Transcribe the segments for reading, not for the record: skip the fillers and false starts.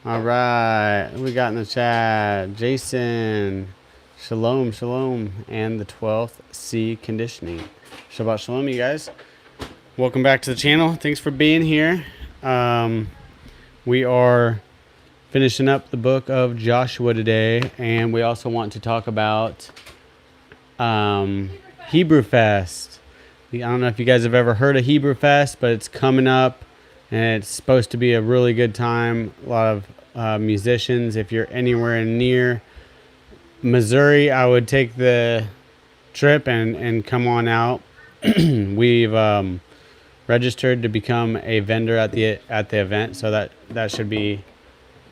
All right. Who we got in the chat? Jason. Shalom, shalom. And the 12th C conditioning. Shabbat shalom, you guys. Welcome back to the channel. Thanks for being here. We are finishing up the book of Joshua today, and we also want to talk about Hebrew Fest. I don't know if you guys have ever heard of Hebrew Fest, but it's coming up, and it's supposed to be a really good time. A lot of musicians. If you're anywhere near Missouri, I would take the trip and come on out. We've registered to become a vendor at the event, so that should be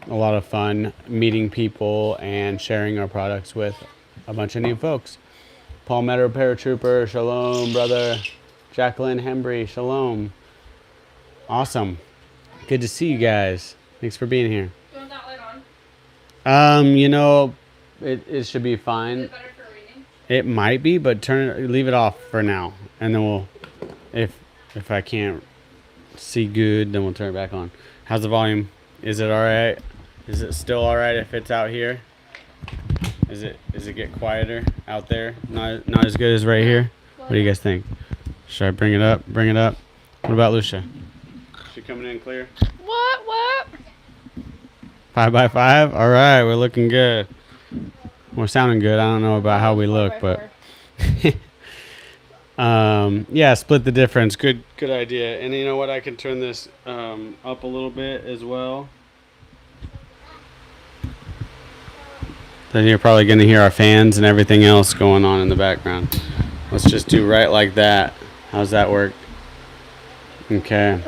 a lot of fun, meeting people and sharing our products with a bunch of new folks. Palmetto Paratrooper, shalom, brother. Jacqueline Hembry, shalom. Awesome. Good to see you guys. Thanks for being here. You want that light on? It should be fine. Is it better for reading? It might be, but leave it off for now, and then we'll, if I can't see good, then we'll turn it back on. How's the volume? Is it all right? Is it still all right if it's out here? Is it get quieter out there? Not as good as right here? What do you guys think? Should I bring it up? Bring it up? What about Lucia? Is she coming in clear? What? 5x5? All right, we're looking good. We're sounding good. I don't know about how we look, but yeah, split the difference. Good idea. And you know what? I can turn this up a little bit as well. Then you're probably going to hear our fans and everything else going on in the background. Let's just do right like that. How's that work? Okay.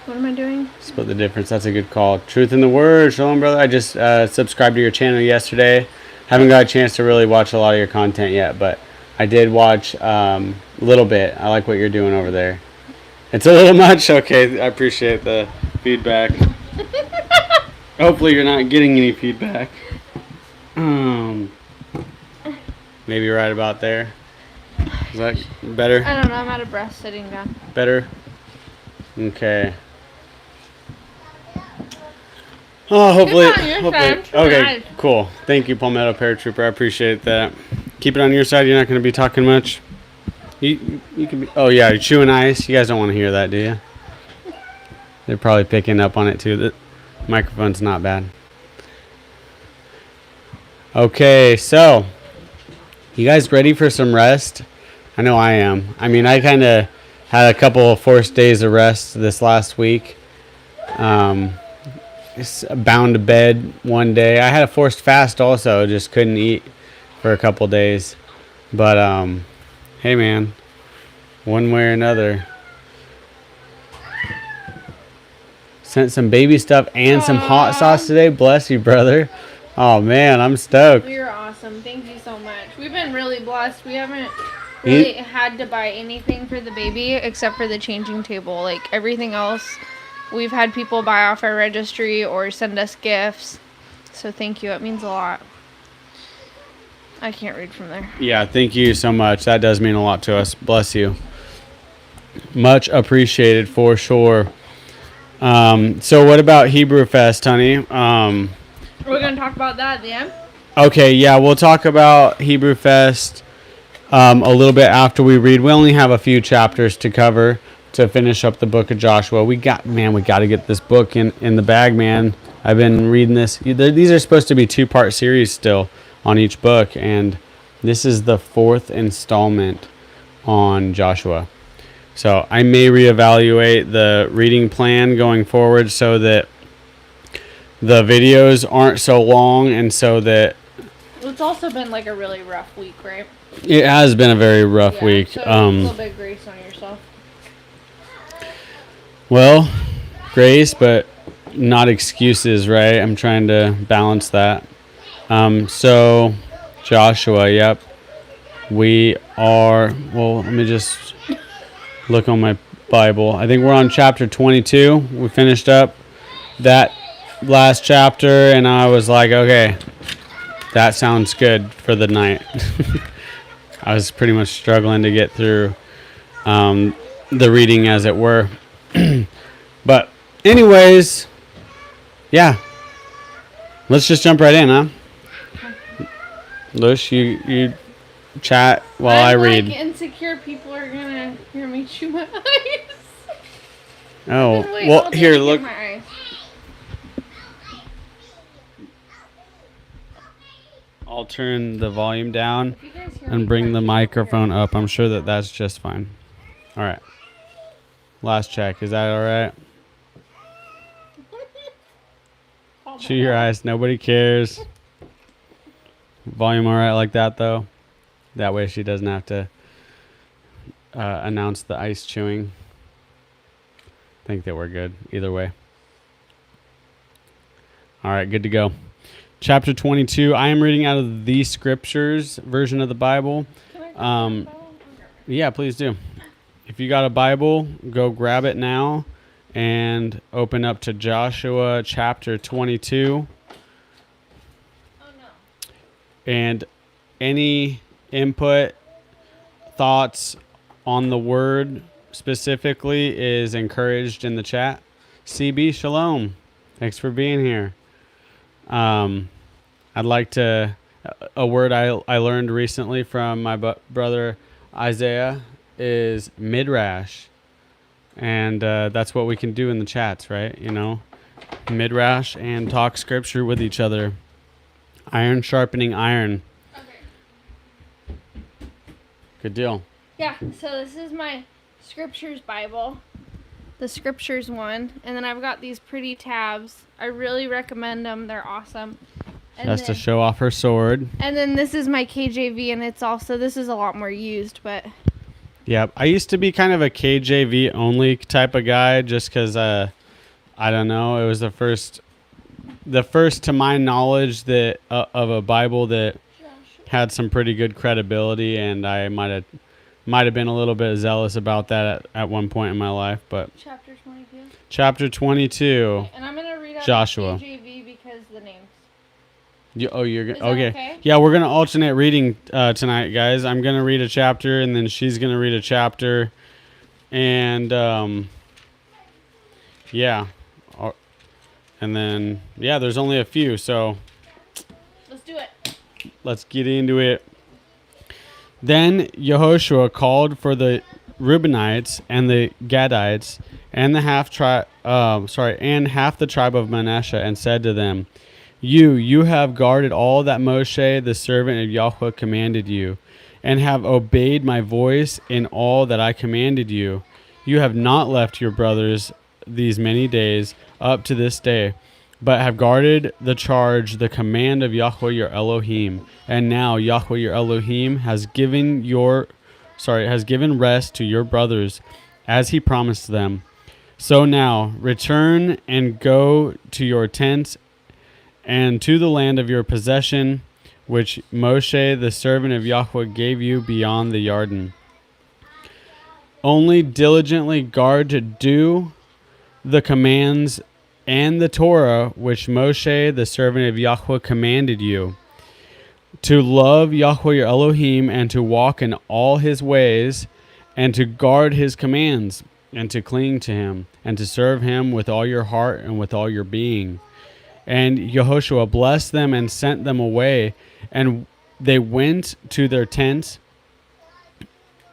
What am I doing? Split the difference. That's a good call. Truth in the Word. Shalom, brother. I just subscribed to your channel yesterday. Haven't got a chance to really watch a lot of your content yet, but I did watch a little bit. I like what you're doing over there. It's a little much? Okay, I appreciate the feedback. Hopefully you're not getting any feedback. Maybe right about there. Is that better? I don't know. I'm out of breath sitting down. Better? Okay. Oh, hopefully. Okay, nice. Cool. Thank you, Palmetto Paratrooper. I appreciate that. Keep it on your side. You're not going to be talking much. You can be. Oh yeah, you're chewing ice. You guys don't want to hear that, do you? They're probably picking up on it too. The microphone's not bad. Okay, so you guys ready for some rest? I know I am. I mean, I kind of had a couple of forced days of rest this last week. Bound to bed one day. I had a forced fast also. Just couldn't eat for a couple days. But hey man, one way or another. Sent some baby stuff and some hot sauce today. Bless you, brother. Oh man, I'm stoked. You're awesome. Thank you so much. We've been really blessed. We haven't really had to buy anything for the baby except for the changing table. Like everything else, we've had people buy off our registry or send us gifts. So thank you. It means a lot. I can't read from there. Yeah, thank you so much. That does mean a lot to us. Bless you. Much appreciated for sure. So what about Hebrew Fest, honey? We're going to talk about that at the end? Okay, yeah, we'll talk about Hebrew Fest a little bit after we read. We only have a few chapters to cover to finish up the book of Joshua. We got to get this book in the bag, man. I've been reading this. These are supposed to be 2-part series still on each book, and this is the 4th installment on Joshua. So I may reevaluate the reading plan going forward so that the videos aren't so long, and so that it's also been like a really rough week, right? It has been a very rough week. So a little bit of grace on yourself. Well, grace, but not excuses, right? I'm trying to balance that. So Joshua, yep. We are, well, let me just look on my Bible. I think we're on chapter 22. We finished up that last chapter, and I was like, okay, that sounds good for the night. I was pretty much struggling to get through the reading, as it were. But anyways, yeah, Let's just jump right in, huh? Lush, you chat while I read. Like insecure people are gonna hear me chew my eyes. Oh, well, here, look. My eyes. I'll turn the volume down and bring the microphone up. I'm sure that that's just fine. All right. Last check. Is that all right? Chew your eyes. Nobody cares. Volume all right like that, though? That way she doesn't have to announce the ice chewing. I think that we're good either way. All right, good to go. Chapter 22. I am reading out of the Scriptures version of the Bible. Yeah, please do. If you got a Bible, go grab it now and open up to Joshua chapter 22. Oh, no. And any input, thoughts on the word specifically is encouraged in the chat. CB, shalom. Thanks for being here. I'd like to, a word I learned recently from my brother Isaiah is midrash. And that's what we can do in the chats, right? You know, midrash and talk scripture with each other. Iron sharpening iron. Okay. Good deal. Yeah, so this is my Scriptures Bible. The Scriptures one. And then I've got these pretty tabs. I really recommend them. They're awesome. Just to show off her sword. And then this is my KJV, and it's also, this is a lot more used, but... Yeah, I used to be kind of a KJV only type of guy just because, I don't know, it was the first to my knowledge that of a Bible that had some pretty good credibility, and I might have been a little bit zealous about that at one point in my life. But Chapter 22. Chapter 22. Okay, and I'm gonna read out Joshua. KJV because the names. You're gonna okay? Yeah, we're gonna alternate reading tonight, guys. I'm gonna read a chapter, and then she's gonna read a chapter, and yeah, and then there's only a few, so let's do it. Let's get into it. Then Yehoshua called for the Reubenites and the Gadites and the half the tribe of Manasseh, and said to them, You have guarded all that Moshe, the servant of Yahweh, commanded you, and have obeyed my voice in all that I commanded you. You have not left your brothers these many days up to this day, but have guarded the charge, the command of Yahweh your Elohim. And now Yahweh your Elohim has given rest to your brothers, as he promised them. So now return and go to your tents and to the land of your possession, which Moshe the servant of Yahweh gave you beyond the Jordan. Only diligently guard to do the commands and the Torah which Moshe the servant of Yahweh commanded you, to love Yahweh your Elohim, and to walk in all his ways, and to guard his commands, and to cling to him, and to serve him with all your heart and with all your being. And Yehoshua blessed them and sent them away, and they went to their tents.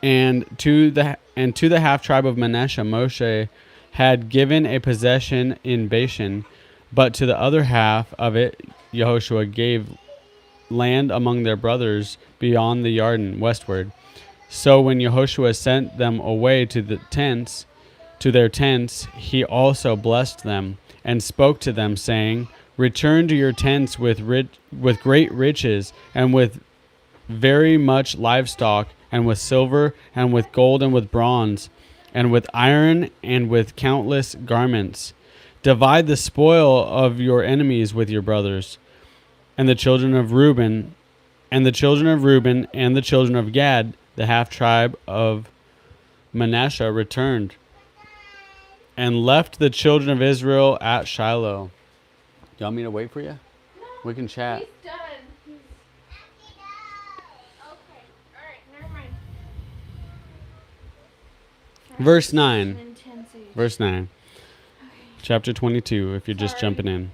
And to the half tribe of Manasseh, Moshe had given a possession in Bashan, but to the other half of it, Yehoshua gave land among their brothers beyond the Jordan westward. So when Yehoshua sent them away to their tents, he also blessed them and spoke to them, saying, Return to your tents with great riches, and with very much livestock, and with silver, and with gold, and with bronze, and with iron, and with countless garments. Divide the spoil of your enemies with your brothers. And the children of Reuben, and the children of Gad, the half tribe of Manasseh, returned and left the children of Israel at Shiloh. Do you want me to wait for you? No, we can chat. He's done. Okay. All right. Never mind. Verse 9. Intensity. Verse 9. Okay. Chapter 22, if you're just Sorry. jumping in.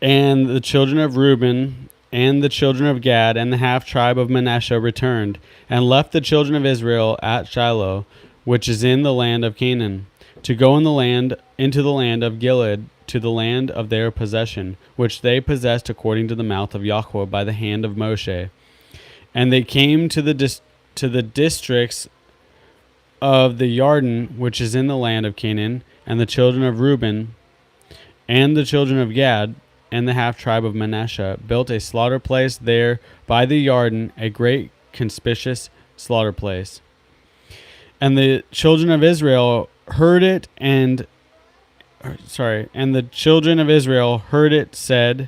And the children of Reuben and the children of Gad and the half tribe of Manasseh returned, and left the children of Israel at Shiloh, which is in the land of Canaan, to go into the land of Gilead, to the land of their possession, which they possessed according to the mouth of Yahweh by the hand of Moshe. And they came to the districts of the Jordan, which is in the land of Canaan, and the children of Reuben and the children of Gad and the half tribe of Manasseh built a slaughter place there by the Jordan, a great conspicuous slaughter place. And the children of Israel heard it, and the children of Israel heard it said,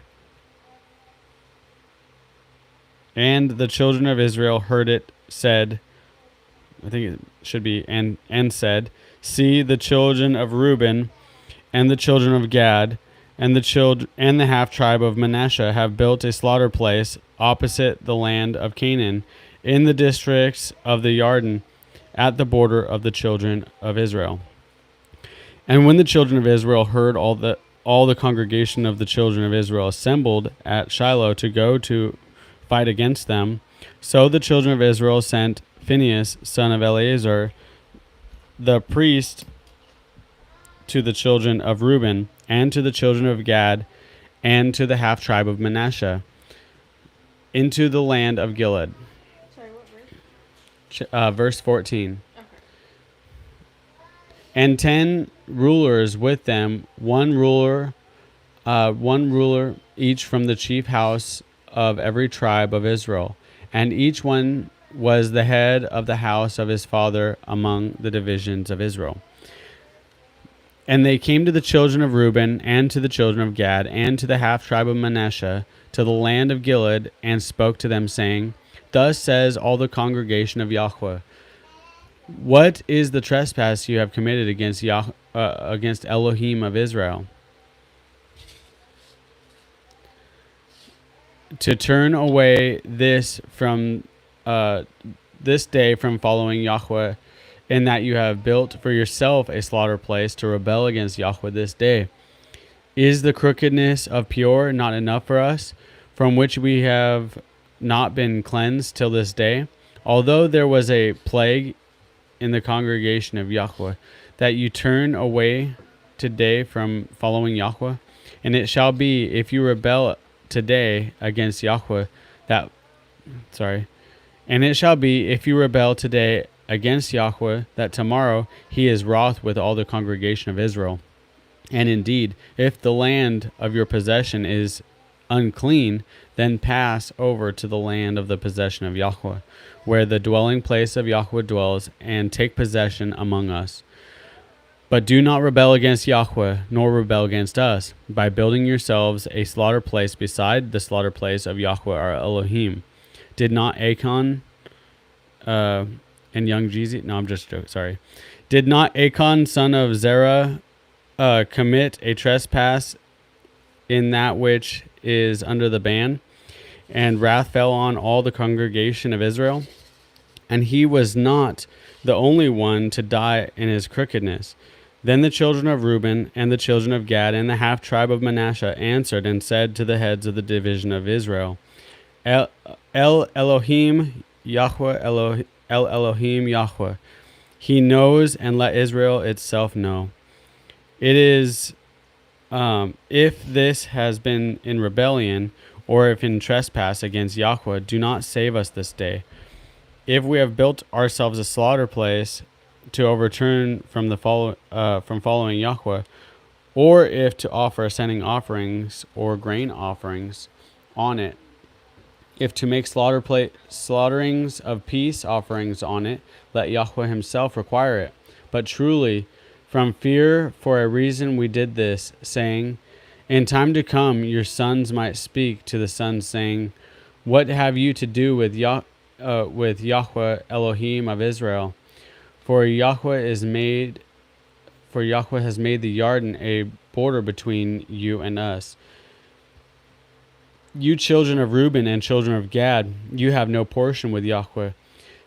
and the children of Israel heard it said, I think it should be and said, see, the children of Reuben and the children of Gad and the half tribe of Manasseh have built a slaughter place opposite the land of Canaan, in the districts of the Jordan, at the border of the children of Israel. And when the children of Israel heard all the congregation of the children of Israel assembled at Shiloh to go to fight against them, so the children of Israel sent Phinehas, son of Eleazar, the priest, to the children of Reuben and to the children of Gad and to the half tribe of Manasseh into the land of Gilead. Sorry, what verse? Verse 14. Okay. And 10 rulers with them, one ruler each from the chief house of every tribe of Israel, and each one was the head of the house of his father among the divisions of Israel. And they came to the children of Reuben and to the children of Gad and to the half tribe of Manasseh to the land of Gilead, and spoke to them, saying, thus says all the congregation of Yahweh, what is the trespass you have committed against against Elohim of Israel, to turn away this day from following Yahweh, in that you have built for yourself a slaughter place to rebel against Yahweh this day? Is the crookedness of Peor not enough for us, from which we have not been cleansed till this day? Although there was a plague in the congregation of Yahweh, that you turn away today from following Yahweh? And it shall be, if you rebel today against Yahweh, and it shall be, if you rebel today against Yahweh, that tomorrow he is wroth with all the congregation of Israel. And indeed, if the land of your possession is unclean, then pass over to the land of the possession of Yahweh, where the dwelling place of Yahweh dwells, and take possession among us. But do not rebel against Yahweh, nor rebel against us, by building yourselves a slaughter place beside the slaughter place of Yahweh our Elohim. Did not Achan and young Jeezy? No, I'm just joking. Sorry. Did not Achan, son of Zerah, commit a trespass in that which is under the ban? And wrath fell on all the congregation of Israel. And he was not the only one to die in his crookedness. Then the children of Reuben and the children of Gad and the half tribe of Manasseh answered and said to the heads of the division of Israel, El Elohim Yahweh, El Elohim Yahweh. He knows, and let Israel itself know. It is, if this has been in rebellion, or if in trespass against Yahweh, do not save us this day. If we have built ourselves a slaughter place to overturn from following Yahweh, or if to offer ascending offerings or grain offerings on it, if to make slaughterings of peace offerings on it, let Yahweh himself require it. But truly, from fear for a reason we did this, saying, in time to come your sons might speak to the sons, saying, what have you to do with Yahweh Elohim of Israel? For Yahweh has made the Jordan a border between you and us. You children of Reuben and children of Gad, you have no portion with Yahweh.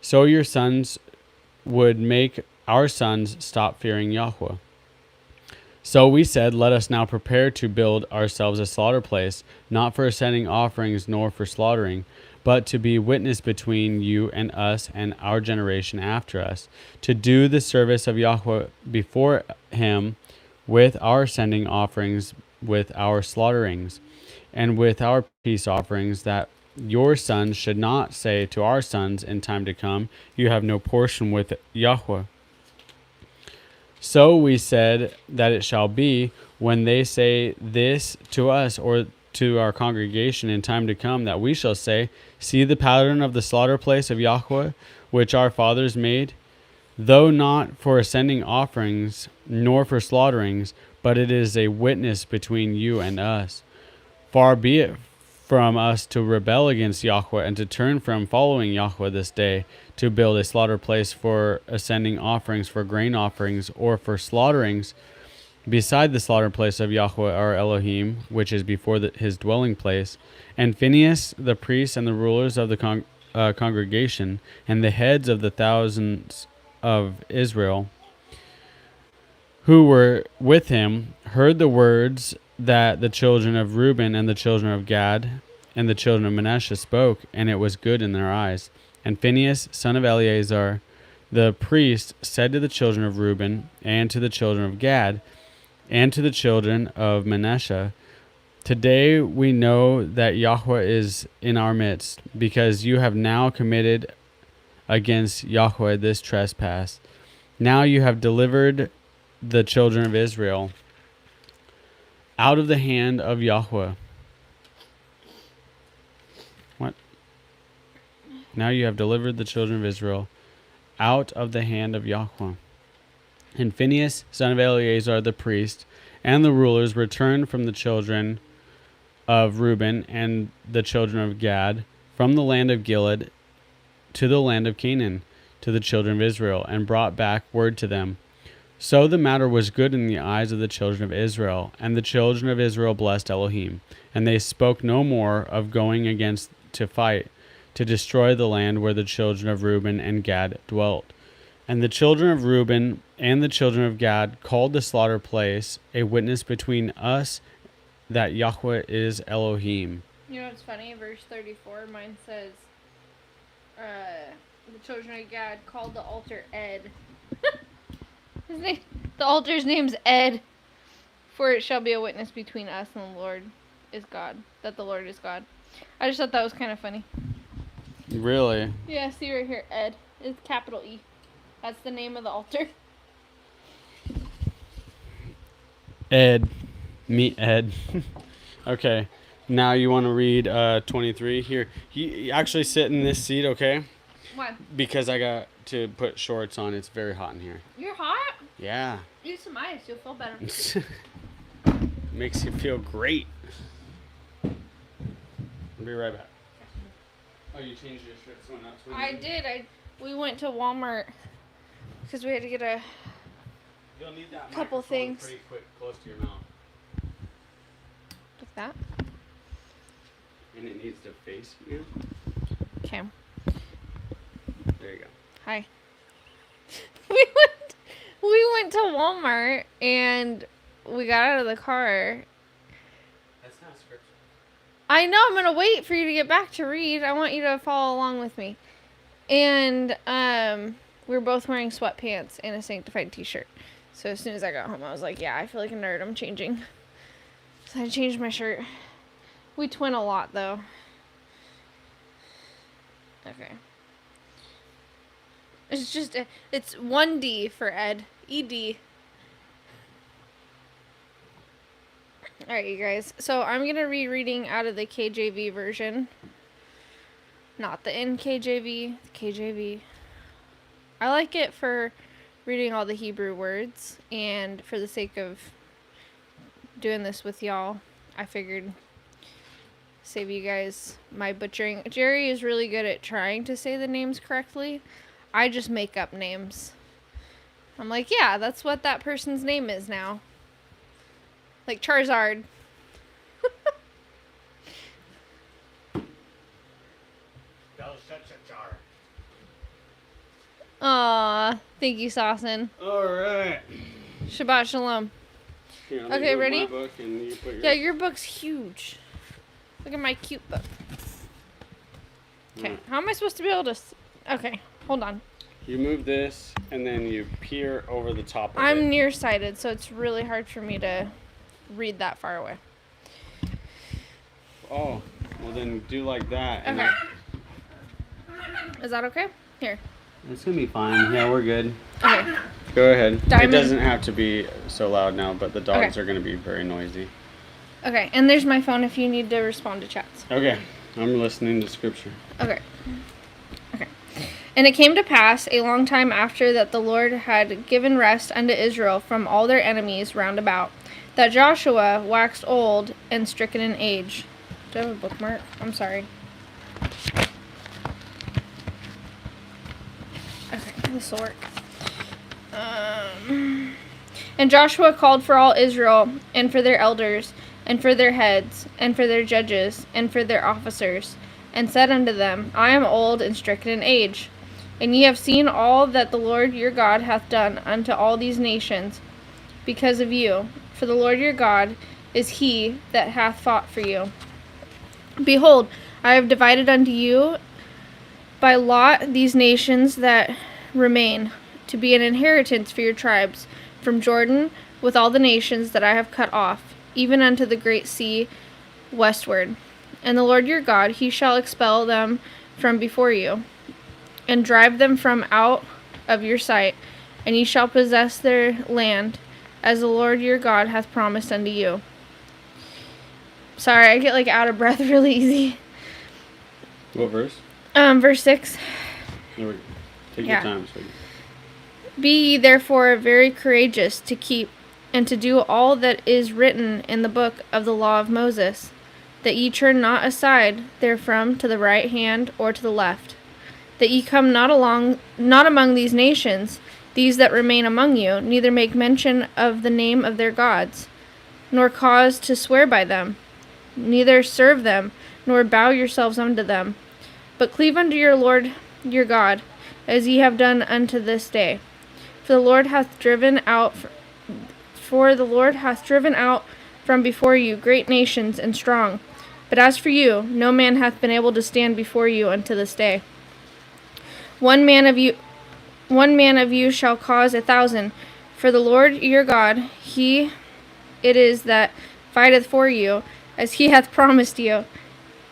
So your sons would make our sons stop fearing Yahweh. So we said, let us now prepare to build ourselves a slaughter place, not for sending offerings nor for slaughtering, but to be witness between you and us and our generation after us, to do the service of Yahweh before him with our sending offerings, with our slaughterings, and with our peace offerings, that your sons should not say to our sons in time to come, you have no portion with Yahweh. So we said that it shall be, when they say this to us or to our congregation in time to come, that we shall say, see the pattern of the slaughter place of Yahweh, which our fathers made, though not for sending offerings, nor for slaughterings, but it is a witness between you and us. Far be it from us to rebel against Yahweh and to turn from following Yahweh this day, to build a slaughter place for ascending offerings, for grain offerings, or for slaughterings, beside the slaughter place of Yahweh our Elohim, which is before his dwelling place. And Phinehas, the priest, and the rulers of the congregation, and the heads of the thousands of Israel, who were with him, heard the words that the children of Reuben and the children of Gad and the children of Manasseh spoke, and it was good in their eyes. And Phinehas, son of Eleazar, the priest, said to the children of Reuben and to the children of Gad and to the children of Manasseh, today we know that Yahweh is in our midst, because you have now committed against Yahweh this trespass. Now you have delivered the children of Israel out of the hand of Yahweh. What? Now you have delivered the children of Israel out of the hand of Yahweh. And Phinehas, son of Eleazar the priest, and the rulers returned from the children of Reuben and the children of Gad from the land of Gilead to the land of Canaan to the children of Israel, and brought back word to them. So the matter was good in the eyes of the children of Israel, and the children of Israel blessed Elohim. And they spoke no more of going against to fight, to destroy the land where the children of Reuben and Gad dwelt. And the children of Reuben and the children of Gad called the slaughter place a witness between us that Yahweh is Elohim. You know what's funny? Verse 34, mine says, the children of Gad called the altar Ed. The altar's name's Ed. For it shall be a witness between us and the Lord is God, that the Lord is God. I just thought that was kind of funny. Really? Yeah, see right here, Ed. It's capital E. That's the name of the altar. Ed. Meet Ed. Okay. Now you want to read 23 here. You actually sit in this seat, okay? Why? Because I got to put shorts on. It's very hot in here. You're hot? Yeah. Eat some ice. You'll feel better. Makes you feel great. I'll be right back. Oh, you changed your shirt so not I did. We went to Walmart because we had to get a You'll need that couple things. pretty quick, close to your mouth. Like that. And it needs to face you. Okay. There you go. Hi. We went to Walmart and we got out of the car. That's not scripture. I know, I'm going to wait for you to get back to read. I want you to follow along with me. And we were both wearing sweatpants and a Sanctified t-shirt. So as soon as I got home, I was like, yeah, I feel like a nerd. I'm changing. So I changed my shirt. We twin a lot, though. Okay. It's just, it's 1D for Ed. ED. Alright, you guys. So I'm going to be reading out of the KJV version. Not the NKJV. The KJV. I like it for reading all the Hebrew words. And for the sake of doing this with y'all, I figured save you guys my butchering. Jerry is really good at trying to say the names correctly. I just make up names. I'm like, yeah, that's what that person's name is now. Like Charizard. Aw, thank you, Saucin. All right. Shabbat Shalom. Here, let me Okay, move ready? my book and you put Yeah, your book's huge. Look at my cute book. Okay, Alright. how am I supposed to be able to... Okay, hold on. You move this, and then you peer over the top of it. I'm nearsighted, so it's really hard for me to read that far away. Oh, well then do like that. And Okay. Is that okay? Here. it's gonna be fine. Yeah, we're good. Okay. Go ahead. Diamond. It doesn't have to be so loud now, but the dogs Okay. are gonna be very noisy. Okay, and there's my phone if you need to respond to chats. Okay, I'm listening to scripture. Okay. Okay. And it came to pass a long time after that the Lord had given rest unto Israel from all their enemies round about, that Joshua waxed old and stricken in age. Do I have a bookmark? I'm sorry. Okay, this will work. And Joshua called for all Israel, and for their elders, and for their heads, and for their judges, and for their officers, and said unto them, I am old and stricken in age, and ye have seen all that the Lord your God hath done unto all these nations, because of you. For the Lord your God is he that hath fought for you. Behold, I have divided unto you by lot these nations that remain, to be an inheritance for your tribes, from Jordan, with all the nations that I have cut off, even unto the great sea westward. And the Lord your God, he shall expel them from before you, and drive them from out of your sight, and ye shall possess their land, as the Lord your God hath promised unto you. Sorry, I get like out of breath really easy. What verse? Verse 6. There we go. Take Yeah. your time, sweetie. Be ye therefore very courageous to keep and to do all that is written in the book of the law of Moses, that ye turn not aside therefrom to the right hand or to the left, that ye come not among these nations, these that remain among you, neither make mention of the name of their gods, nor cause to swear by them, neither serve them, nor bow yourselves unto them, but cleave unto your Lord your God, as ye have done unto this day. For the Lord hath driven out from before you great nations and strong. But as for you, no man hath been able to stand before you unto this day. One man of you shall cause 1,000. For the Lord your God, he it is that fighteth for you, as he hath promised you.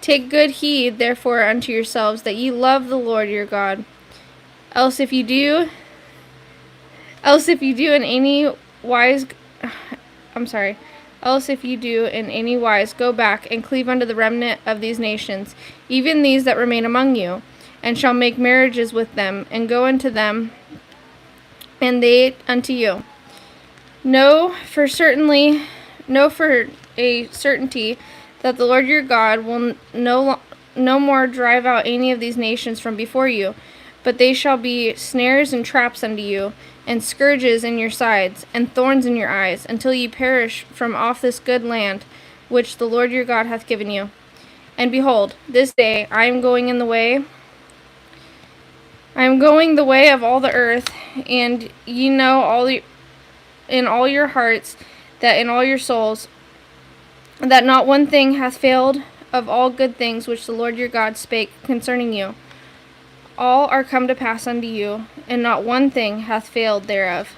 Take good heed therefore unto yourselves, that ye love the Lord your God. Else if you do in any wise go back and cleave unto the remnant of these nations, even these that remain among you, and shall make marriages with them, and go unto them, and they unto you. Know for a certainty that the Lord your God will no more drive out any of these nations from before you, but they shall be snares and traps unto you, and scourges in your sides, and thorns in your eyes, until ye perish from off this good land which the Lord your God hath given you. And behold, this day I am going the way of all the earth, and ye know in all your hearts, that in all your souls, that not one thing hath failed of all good things which the Lord your God spake concerning you. All are come to pass unto you, and not one thing hath failed thereof.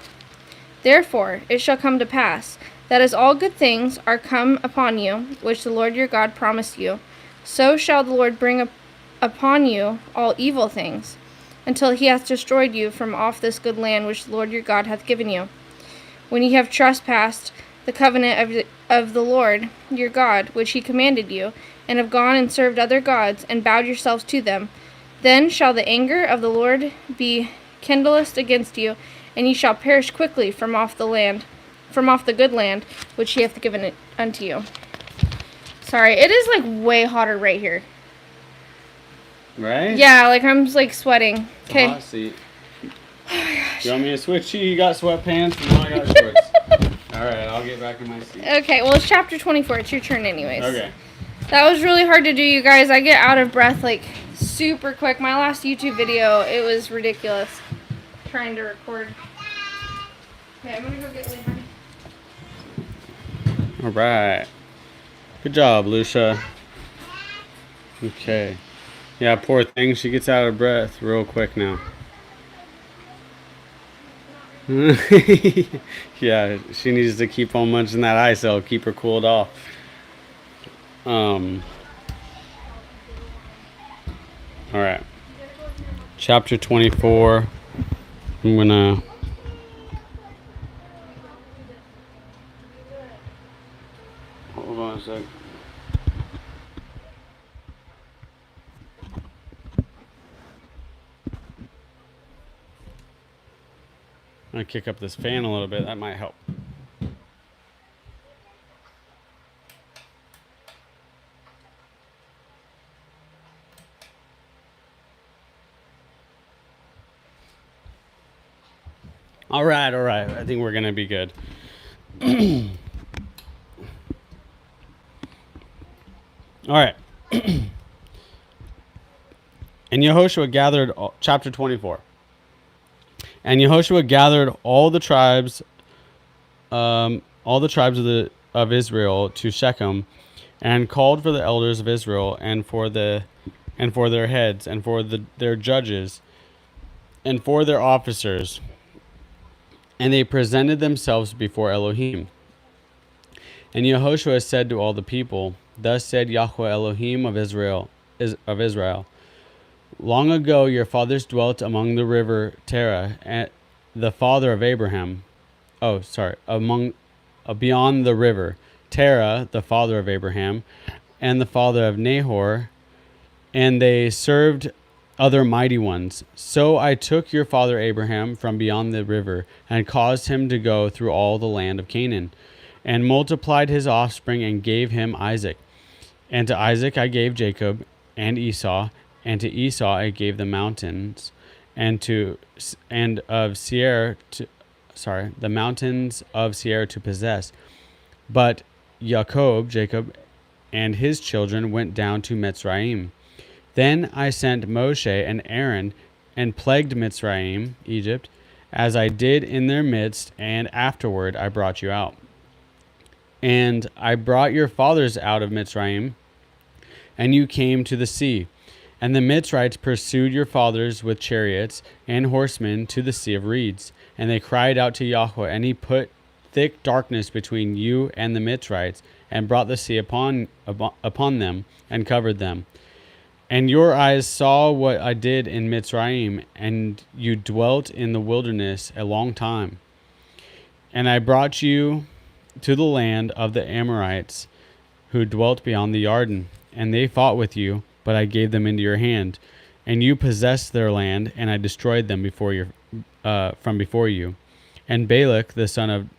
Therefore it shall come to pass, that as all good things are come upon you, which the Lord your God promised you, so shall the Lord bring upon you all evil things, until he hath destroyed you from off this good land which the Lord your God hath given you. When ye have trespassed the covenant of the Lord your God, which he commanded you, and have gone and served other gods, and bowed yourselves to them, then shall the anger of the Lord be kindled against you, and ye shall perish quickly from off the good land which he hath given it unto you. Sorry, it is like way hotter right here. Right? Yeah, like I'm like sweating. Okay. Hot seat. You want me to switch you? You got sweatpants, and now I got shorts. Alright, I'll get back in my seat. Okay, well it's chapter 24. It's your turn anyways. Okay. That was really hard to do, you guys. I get out of breath like super quick. My last YouTube video, it was ridiculous trying to record. Okay, I'm gonna go get Lee. All right. Good job, Lucia. Okay. Yeah, poor thing. She gets out of breath real quick now. Yeah, she needs to keep on munching that ice. It'll keep her cooled off. All right. Chapter 24. I'm gonna. Hold on a sec. I'm gonna kick up this fan a little bit. That might help. All right. I think we're gonna be good. All right. And Yehoshua gathered, chapter 24. And Yehoshua gathered all the tribes of Israel to Shechem, and called for the elders of Israel, and for their heads, and for their judges, and for their officers. And they presented themselves before Elohim. And Yehoshua said to all the people, Thus said Yahweh Elohim of Israel, Long ago your fathers dwelt among the river Terah, and the father of Abraham. Beyond the river Terah, the father of Abraham, and the father of Nahor, and they served other mighty ones. So I took your father Abraham from beyond the river, and caused him to go through all the land of Canaan, and multiplied his offspring, and gave him Isaac. And to Isaac I gave Jacob and Esau, and to Esau I gave the mountains, the mountains of Seir to possess. But Jacob, and his children went down to Mitzrayim. Then I sent Moshe and Aaron, and plagued Mitzrayim, Egypt, as I did in their midst, and afterward I brought you out. And I brought your fathers out of Mitzrayim, and you came to the sea. And the Mitzrites pursued your fathers with chariots and horsemen to the Sea of Reeds. And they cried out to Yahweh, and he put thick darkness between you and the Mitzrites, and brought the sea upon them, and covered them. And your eyes saw what I did in Mitzrayim, and you dwelt in the wilderness a long time. And I brought you to the land of the Amorites, who dwelt beyond the Jordan, and they fought with you, but I gave them into your hand, and you possessed their land, and I destroyed them from before you. And Balak the son of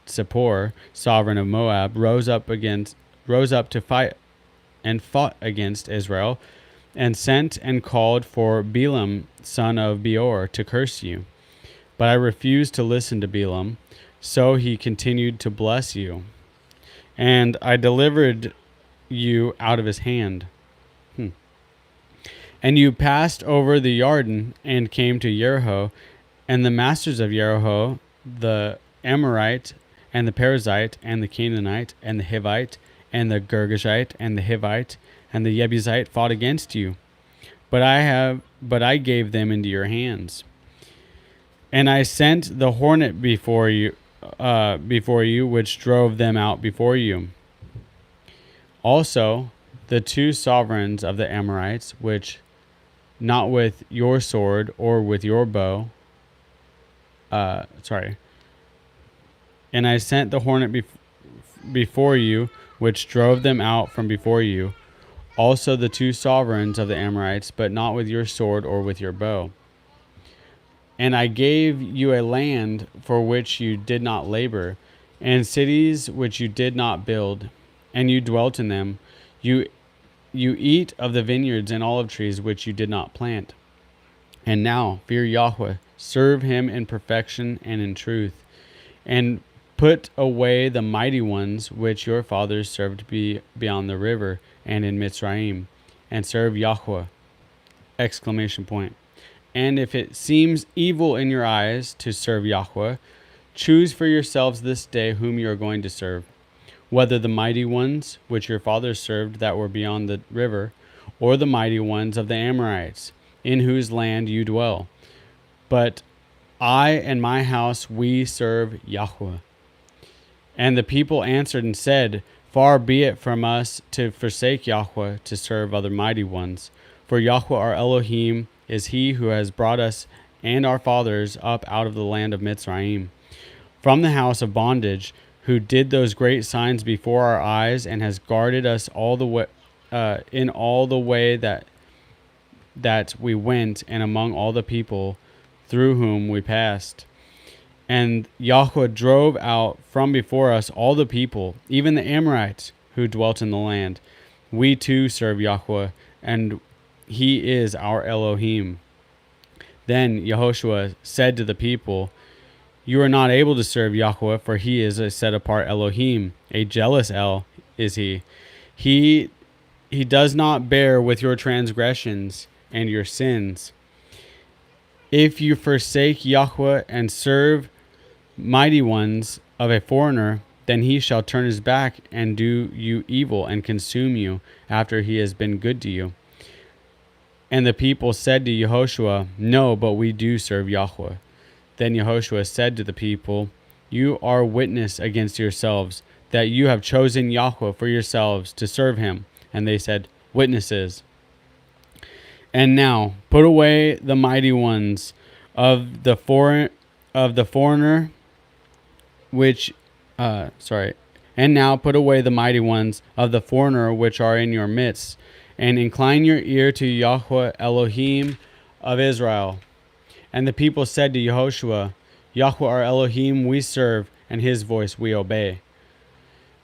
Zippor, sovereign of Moab, rose up to fight, and fought against Israel, and sent and called for Balaam son of Beor to curse you. But I refused to listen to Balaam, so he continued to bless you, and I delivered you out of his hand. And you passed over the Jordan, and came to Jericho, and the masters of Jericho, the Amorite, and the Perizzite, and the Canaanite, and the Hivite, and the Girgashite, and the Hivite, and the Jebusite fought against you. But I gave them into your hands. And I sent the hornet before you, which drove them out before you. Also, the two sovereigns of the Amorites, which not with your sword or with your bow. And I sent the hornet before you, which drove them out from before you. Also the two sovereigns of the Amorites, but not with your sword or with your bow. And I gave you a land for which you did not labor, and cities which you did not build, and you dwelt in them. You eat of the vineyards and olive trees which you did not plant. And now fear Yahweh, serve him in perfection and in truth, and put away the mighty ones which your fathers served beyond the river and in Mitzrayim, and serve Yahweh! Exclamation point. And if it seems evil in your eyes to serve Yahweh, choose for yourselves this day whom you are going to serve, whether the mighty ones which your fathers served that were beyond the river, or the mighty ones of the Amorites, in whose land you dwell. But I and my house, we serve Yahweh. And the people answered and said, Far be it from us to forsake Yahweh to serve other mighty ones. For Yahweh our Elohim is he who has brought us and our fathers up out of the land of Mitzrayim, from the house of bondage, who did those great signs before our eyes, and has guarded us all the way, in all the way that we went, and among all the people through whom we passed. And Yahweh drove out from before us all the people, even the Amorites who dwelt in the land. We too serve Yahweh, and he is our Elohim. Then Yehoshua said to the people, You are not able to serve Yahweh, for he is a set-apart Elohim, a jealous El is he. He does not bear with your transgressions and your sins. If you forsake Yahweh and serve mighty ones of a foreigner, then he shall turn his back and do you evil and consume you after he has been good to you. And the people said to Yehoshua, No, but we do serve Yahweh. Then Yehoshua said to the people, You are witness against yourselves, that you have chosen Yahweh for yourselves to serve him. And they said, Witnesses. And now put away the mighty ones of the foreigner, which, And now put away the mighty ones of the foreigner which are in your midst, and incline your ear to Yahweh Elohim of Israel. And the people said to Yehoshua, Yahweh our Elohim we serve, and his voice we obey.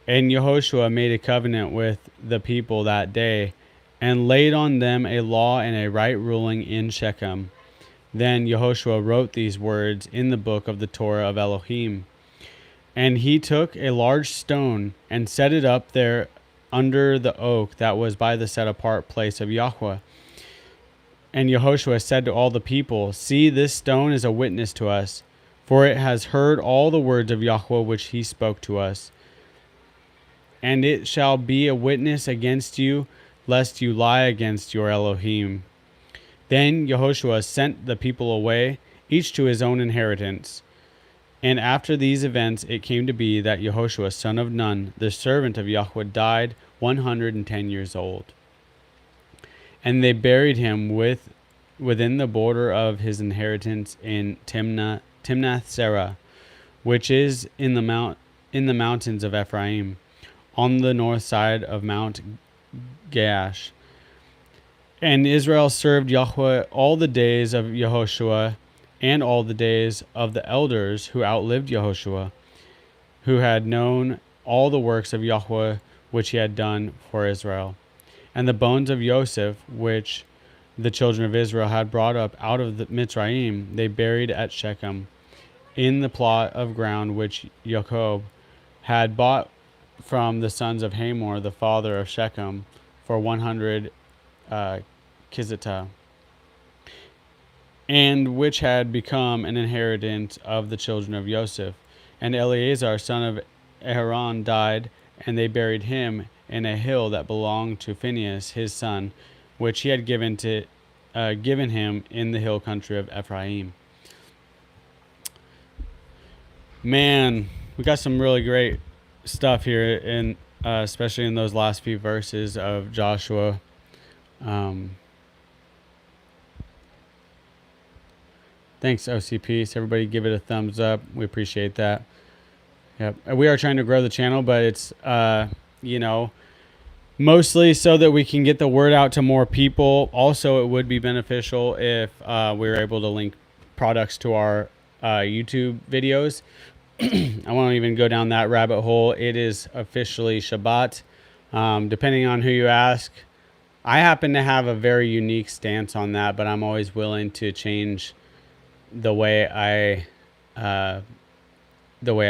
And Yehoshua made a covenant with the people that day, and laid on them a law and a right ruling in Shechem. Then Yehoshua wrote these words in the book of the Torah of Elohim. And he took a large stone and set it up there under the oak that was by the set-apart place of Yahweh. And Yehoshua said to all the people, See, this stone is a witness to us, for it has heard all the words of Yahweh which he spoke to us. And it shall be a witness against you, lest you lie against your Elohim. Then Yehoshua sent the people away, each to his own inheritance. And after these events it came to be that Yehoshua son of Nun, the servant of Yahweh, died 110 years old. And they buried him within the border of his inheritance in Timnath Serah, which is in the mountains of Ephraim, on the north side of Mount Gaash. And Israel served Yahweh all the days of Yehoshua, and all the days of the elders who outlived Yehoshua, who had known all the works of Yahweh which he had done for Israel. And the bones of Joseph, which the children of Israel had brought up out of the Mitzrayim, they buried at Shechem, in the plot of ground which Jacob had bought from the sons of Hamor, the father of Shechem, for 100 kizitah, and which had become an inheritance of the children of Joseph. And Eleazar, son of Aaron, died, and they buried him in a hill that belonged to Phinehas, his son, which he had given him in the hill country of Ephraim. Man, we got some really great stuff here, in especially in those last few verses of Joshua. Thanks, OCP. So everybody give it a thumbs up. We appreciate that. Yep. We are trying to grow the channel, but it's, mostly so that we can get the word out to more people. Also, it would be beneficial if we were able to link products to our YouTube videos. I won't even go down that rabbit hole. It is officially Shabbat. Depending on who you ask, I happen to have a very unique stance on that, but I'm always willing to change the way I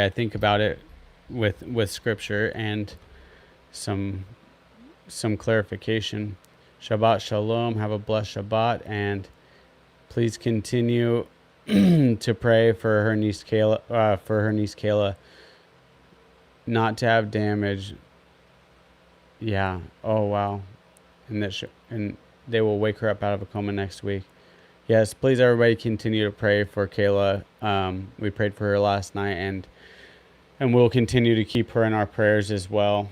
think about it with scripture and some clarification. Shabbat Shalom. Have a blessed Shabbat, and please continue to pray for her niece Kayla. not to have damage. Yeah. Oh wow. And they will wake her up out of a coma next week. Yes, please everybody continue to pray for Kayla. We prayed for her last night, and we'll continue to keep her in our prayers as well.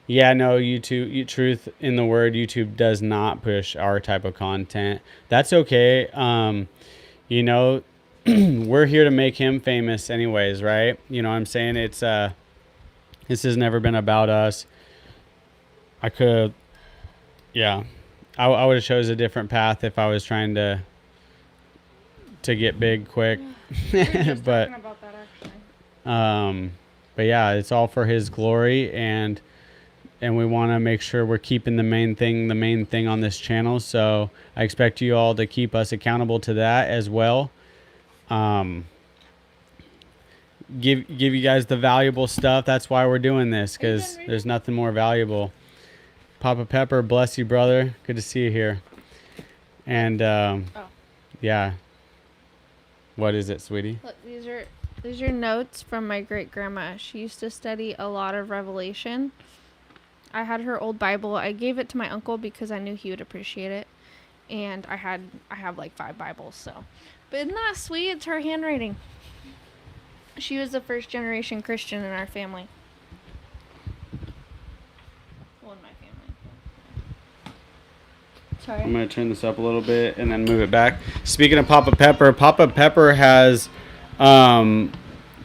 Yeah, no, YouTube, truth in the word, YouTube does not push our type of content. That's okay. You know, we're here to make him famous anyways, right? You know what I'm saying? It's this has never been about us. I could, yeah, I would have chose a different path if I was trying to get big quick. We were just but talking about that actually. but yeah, it's all for his glory, and we want to make sure we're keeping the main thing on this channel. So I expect you all to keep us accountable to that as well. Give you guys the valuable stuff. That's why we're doing this, because there's nothing more valuable. Papa Pepper, bless you, brother. Good to see you here. And yeah. What is it, sweetie? Look, these are notes from my great grandma. She used to study a lot of Revelation. I had her old Bible. I gave it to my uncle because I knew he would appreciate it. And I have like 5 Bibles, so. But isn't that sweet? It's her handwriting. She was the first generation Christian in our family. Well, in my family. Sorry. I'm going to turn this up a little bit and then move it back. Speaking of Papa Pepper has,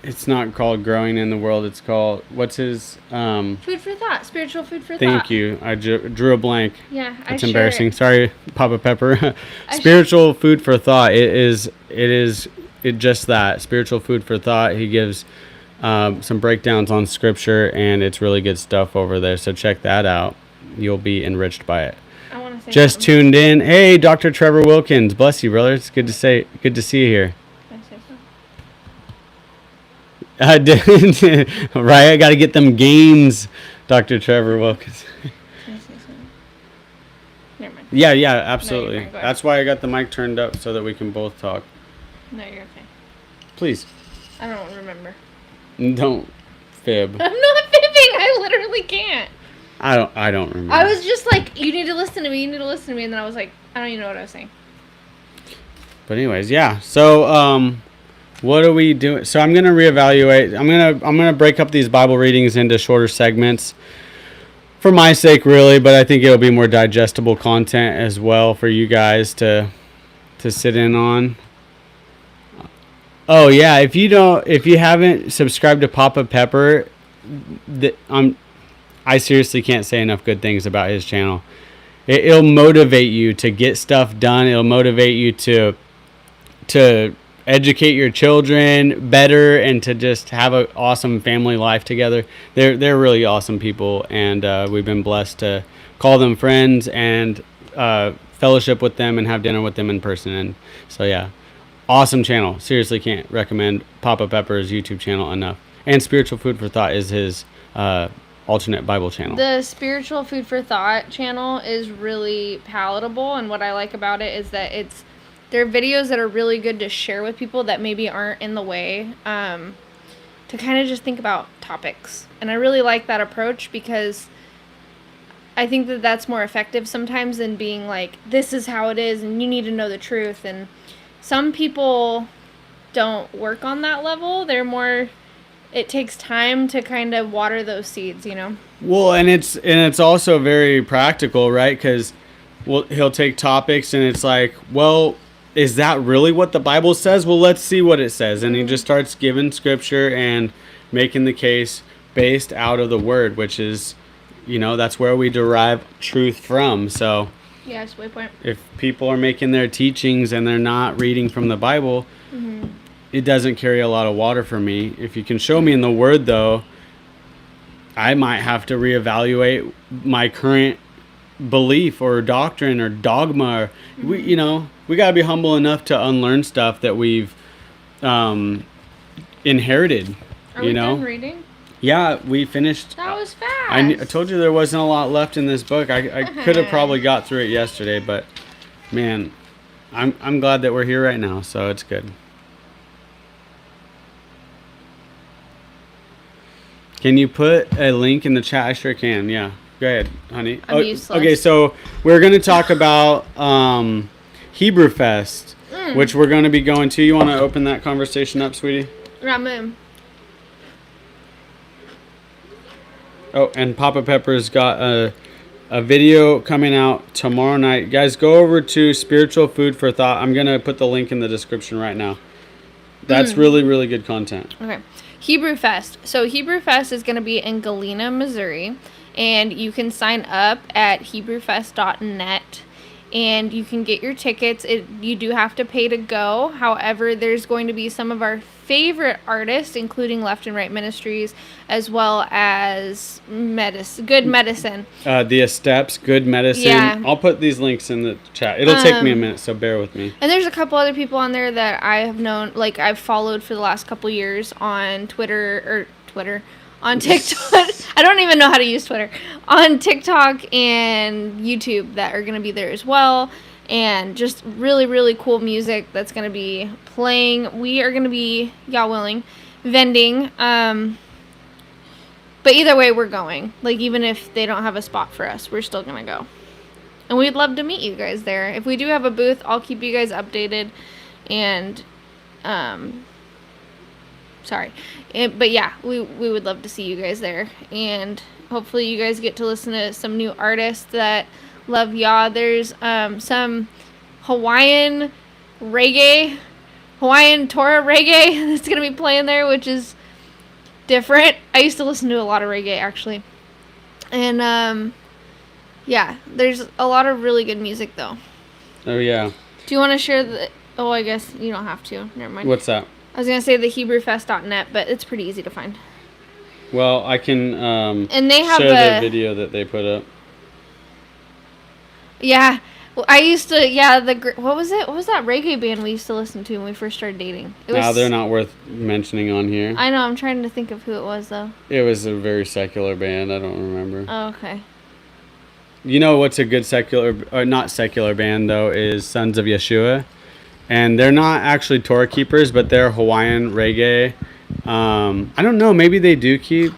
it's not called Growing in the World. It's called, what's his? Food for thought. Spiritual food for thought. Thank you. I drew a blank. Yeah, It's embarrassing. Sorry, Papa Pepper. Spiritual food for thought. It just that. Spiritual food for thought. He gives some breakdowns on scripture, and it's really good stuff over there. So check that out. You'll be enriched by it. I want to say Just something. tuned in. Hey, Dr. Trevor Wilkins. Bless you, brother. It's good to see you here. Can I say something? I did. Right, I got to get them gains, Dr. Trevor Wilkins. Can I say something? Never mind. Yeah, absolutely. No, you're fine. Go ahead. That's why I got the mic turned up so that we can both talk. No, you're okay. Please, I don't remember. don't fib. I'm not fibbing. I literally can't. I don't remember. I was just like, you need to listen to me. You need to listen to me. And then I was like, I don't even know what I was saying. But anyways, yeah. So, what are we doing? So I'm gonna reevaluate. I'm gonna break up these Bible readings into shorter segments, for my sake, really. But I think it'll be more digestible content as well for you guys to sit in on. Oh yeah, if you haven't subscribed to Papa Pepper, I seriously can't say enough good things about his channel. It'll motivate you to get stuff done. It'll motivate you to educate your children better and to just have an awesome family life together. They're really awesome people, and we've been blessed to call them friends and fellowship with them and have dinner with them in person. And so yeah, awesome channel. Seriously, can't recommend Papa Pepper's YouTube channel enough. And Spiritual Food for Thought is his alternate Bible channel. The Spiritual Food for Thought channel is really palatable, and what I like about it is that they're videos that are really good to share with people that maybe aren't in the way, to kind of just think about topics. And I really like that approach because I think that that's more effective sometimes than being like, this is how it is and you need to know the truth. And some people don't work on that level. They're more, it takes time to kind of water those seeds, you know? Well, and it's also very practical, right? Because he'll take topics and it's like, well, is that really what the Bible says? Well, let's see what it says. And he just starts giving scripture and making the case based out of the word, which is, that's where we derive truth from. So Yeah, it's waypoint. if people are making their teachings and they're not reading from the Bible, it doesn't carry a lot of water for me. If you can show me in the word, though, I might have to reevaluate my current belief or doctrine or dogma. We got to be humble enough to unlearn stuff that we've inherited. Are we done reading? Yeah, we finished. That was fast. I told you there wasn't a lot left in this book. I could have probably got through it yesterday, but man, I'm glad that we're here right now, so it's good. Can you put a link in the chat? I sure can. Yeah. Go ahead, honey. I'm useless. Okay, so we're going to talk about Hebrew Fest, which we're going to be going to. You want to open that conversation up, sweetie? Ramim. Oh, and Papa Pepper's got a video coming out tomorrow night. Guys, go over to Spiritual Food for Thought. I'm going to put the link in the description right now. That's really, really good content. Okay. Hebrew Fest. So Hebrew Fest is going to be in Galena, Missouri. And you can sign up at HebrewFest.net. And you can get your tickets. You do have to pay to go. However, there's going to be some of our favorite artists, including Left and Right Ministries, as well as Good Medicine. The Steps, Good Medicine. Yeah. I'll put these links in the chat. It'll take me a minute, so bear with me. And there's a couple other people on there that I have known, like I've followed for the last couple years on Twitter, on TikTok. I don't even know how to use Twitter. On TikTok and YouTube that are going to be there as well. And just really, really cool music that's going to be playing. We are going to be, y'all willing, vending. But either way, we're going. Like, even if they don't have a spot for us, we're still going to go. And we'd love to meet you guys there. If we do have a booth, I'll keep you guys updated. And, but yeah, we would love to see you guys there. And hopefully you guys get to listen to some new artists that love Yah. There's some Hawaiian Torah reggae that's going to be playing there, which is different. I used to listen to a lot of reggae, actually. And, yeah, there's a lot of really good music, though. Oh, yeah. Do you want to share the... Oh, I guess you don't have to. Never mind. What's that? I was going to say the HebrewFest.net, but it's pretty easy to find. Well, I can and they have share the video that they put up. Yeah. Well, I used to, what was it? What was that reggae band we used to listen to when we first started dating? They're not worth mentioning on here. I know, I'm trying to think of who it was, though. It was a very secular band. I don't remember. Oh, okay. You know what's a good not secular band, though, is Sons of Yeshua. And they're not actually Torah keepers, but they're Hawaiian reggae. I don't know. Maybe they do keep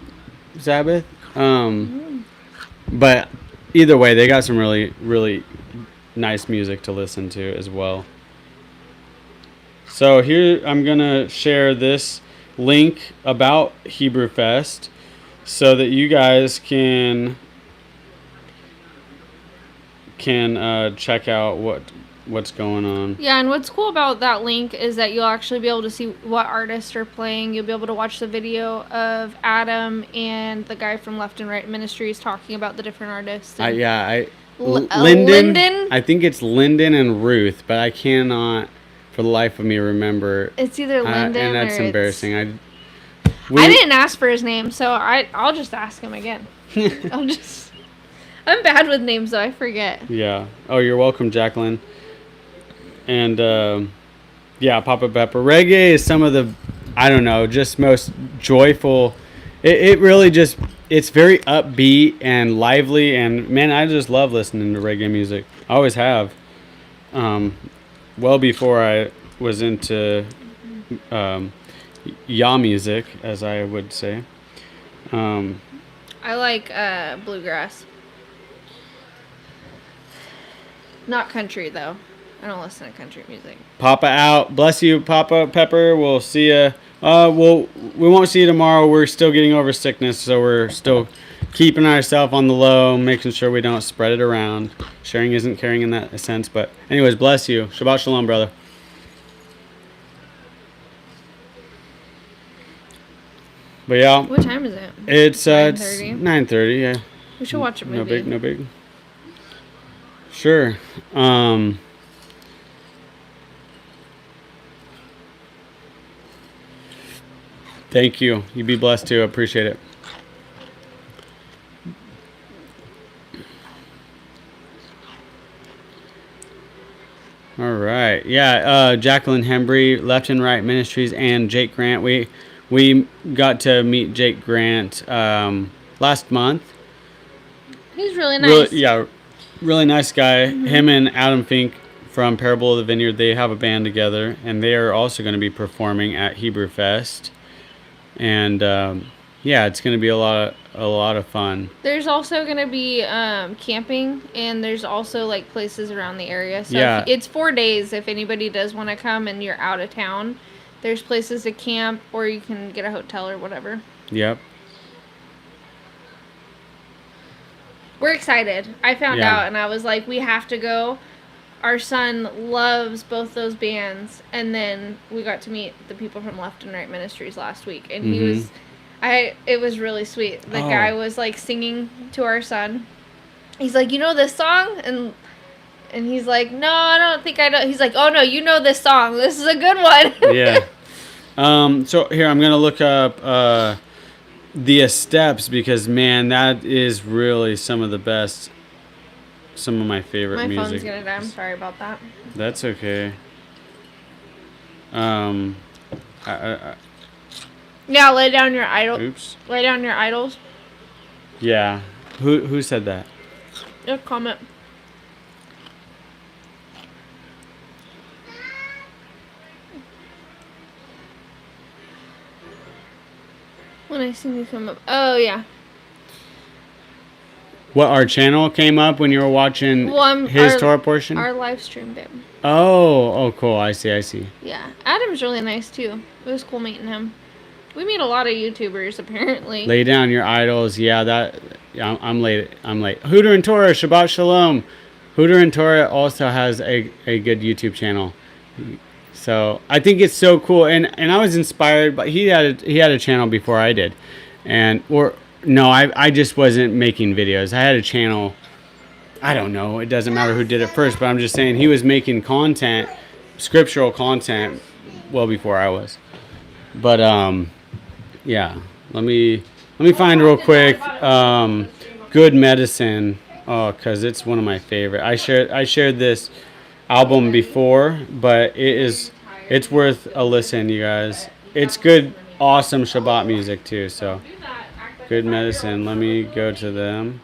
Sabbath. But either way, they got some really, really nice music to listen to as well. So here I'm going to share this link about Hebrew Fest so that you guys can check out what's going on. Yeah, and what's cool about that link is that you'll actually be able to see what artists are playing. You'll be able to watch the video of Adam and the guy from Left and Right Ministries talking about the different artists. Lyndon. I think it's Lyndon and Ruth, but I cannot for the life of me remember. It's either Lyndon and that's or embarrassing. I didn't ask for his name, so I'll just ask him again. I'm bad with names, though. I forget. Yeah. Oh, you're welcome, Jacqueline. And, Papa Pepper. Reggae is some of the, I don't know, just most joyful. It really just, it's very upbeat and lively. And, man, I just love listening to reggae music. I always have. Well before I was into Yah music, as I would say. I like bluegrass. Not country, though. I don't listen to country music. Papa out. Bless you, Papa Pepper. We'll see you. We won't see you tomorrow. We're still getting over sickness, so we're still keeping ourselves on the low, making sure we don't spread it around. Sharing isn't caring in that sense. But anyways, bless you. Shabbat shalom, brother. But yeah. What time is it? It's 9:30. Yeah. We should watch a movie. No big. Sure. Thank you. You be blessed too. I appreciate it. All right. Yeah. Jacqueline Hembry, Left and Right Ministries, and Jake Grant. We got to meet Jake Grant last month. He's really nice. Really nice guy. Mm-hmm. Him and Adam Fink from Parable of the Vineyard, they have a band together, and they are also going to be performing at Hebrew Fest. And Yeah, it's gonna be a lot of fun. There's also going to be camping, and there's also like places around the area. So Yeah. it's 4 days if anybody does want to come and you're out of town. There's places to camp, or you can get a hotel or whatever. Yep. We're excited. I found Yeah. out, and I was like, we have to go. Our son loves both those bands, and then we got to meet the people from Left and Right Ministries last week, and it was really sweet. The guy was like singing to our son. He's like, you know this song? And he's like, no, I don't think I know. He's like, oh no, you know this song. This is a good one. Yeah. So here I'm gonna look up the Steps, because man, that is really some of my favorite My music. phone's gonna die. I'm sorry about that. That's okay. Yeah, lay down your idol. Oops. Lay down your idols. Yeah. Who said that? Just comment. When I see these come up. Oh yeah. What, our channel came up when you were watching his Torah portion? Our live stream, babe. Oh, cool. I see. Yeah, Adam's really nice too. It was cool meeting him. We meet a lot of YouTubers apparently. Lay down your idols. Yeah, I'm late. Hooter and Torah, Shabbat Shalom. Hooter and Torah also has a good YouTube channel. So I think it's so cool, and I was inspired. But he had a channel before I did, I just wasn't making videos. I had a channel. I don't know. It doesn't matter who did it first, but I'm just saying he was making content, scriptural content, well before I was. But yeah. Let me find real quick. Good Medicine. Oh, cause it's one of my favorite. I shared this album before, but it's worth a listen, you guys. It's good, awesome Shabbat music too. So, Good Medicine. Let me go to them.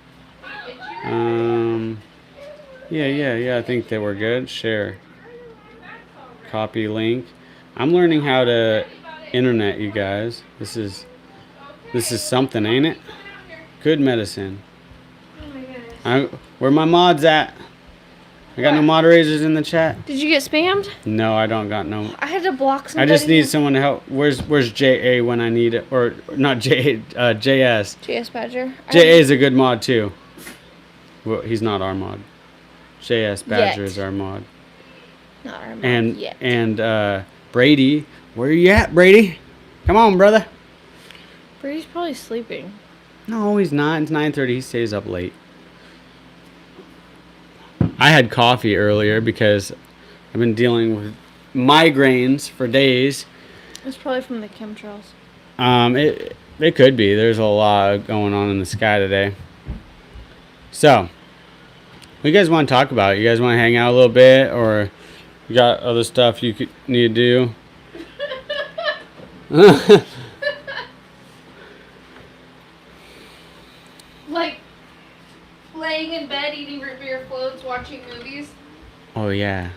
Yeah. I think they were good. Share. Copy link. I'm learning how to internet, you guys. This is something, ain't it? Good Medicine. Where my mods at? I got no moderators in the chat. Did you get spammed? No, I don't got no. I had to block somebody. I just need someone to help. Where's JA when I need it? Or not JA, JS. JS Badger. JA is a good mod too. Well, he's not our mod. JS Badger is our mod. Not our mod yet. And Brady, where you at, Brady? Come on, brother. Brady's probably sleeping. No, he's not. It's 9:30. He stays up late. I had coffee earlier because I've been dealing with migraines for days. It's probably from the chemtrails. It could be. There's a lot going on in the sky today. So, what you guys want to talk about? You guys want to hang out a little bit, or you got other stuff you need to do? Like laying in bed, eating root beer floats, watching movies. Oh yeah.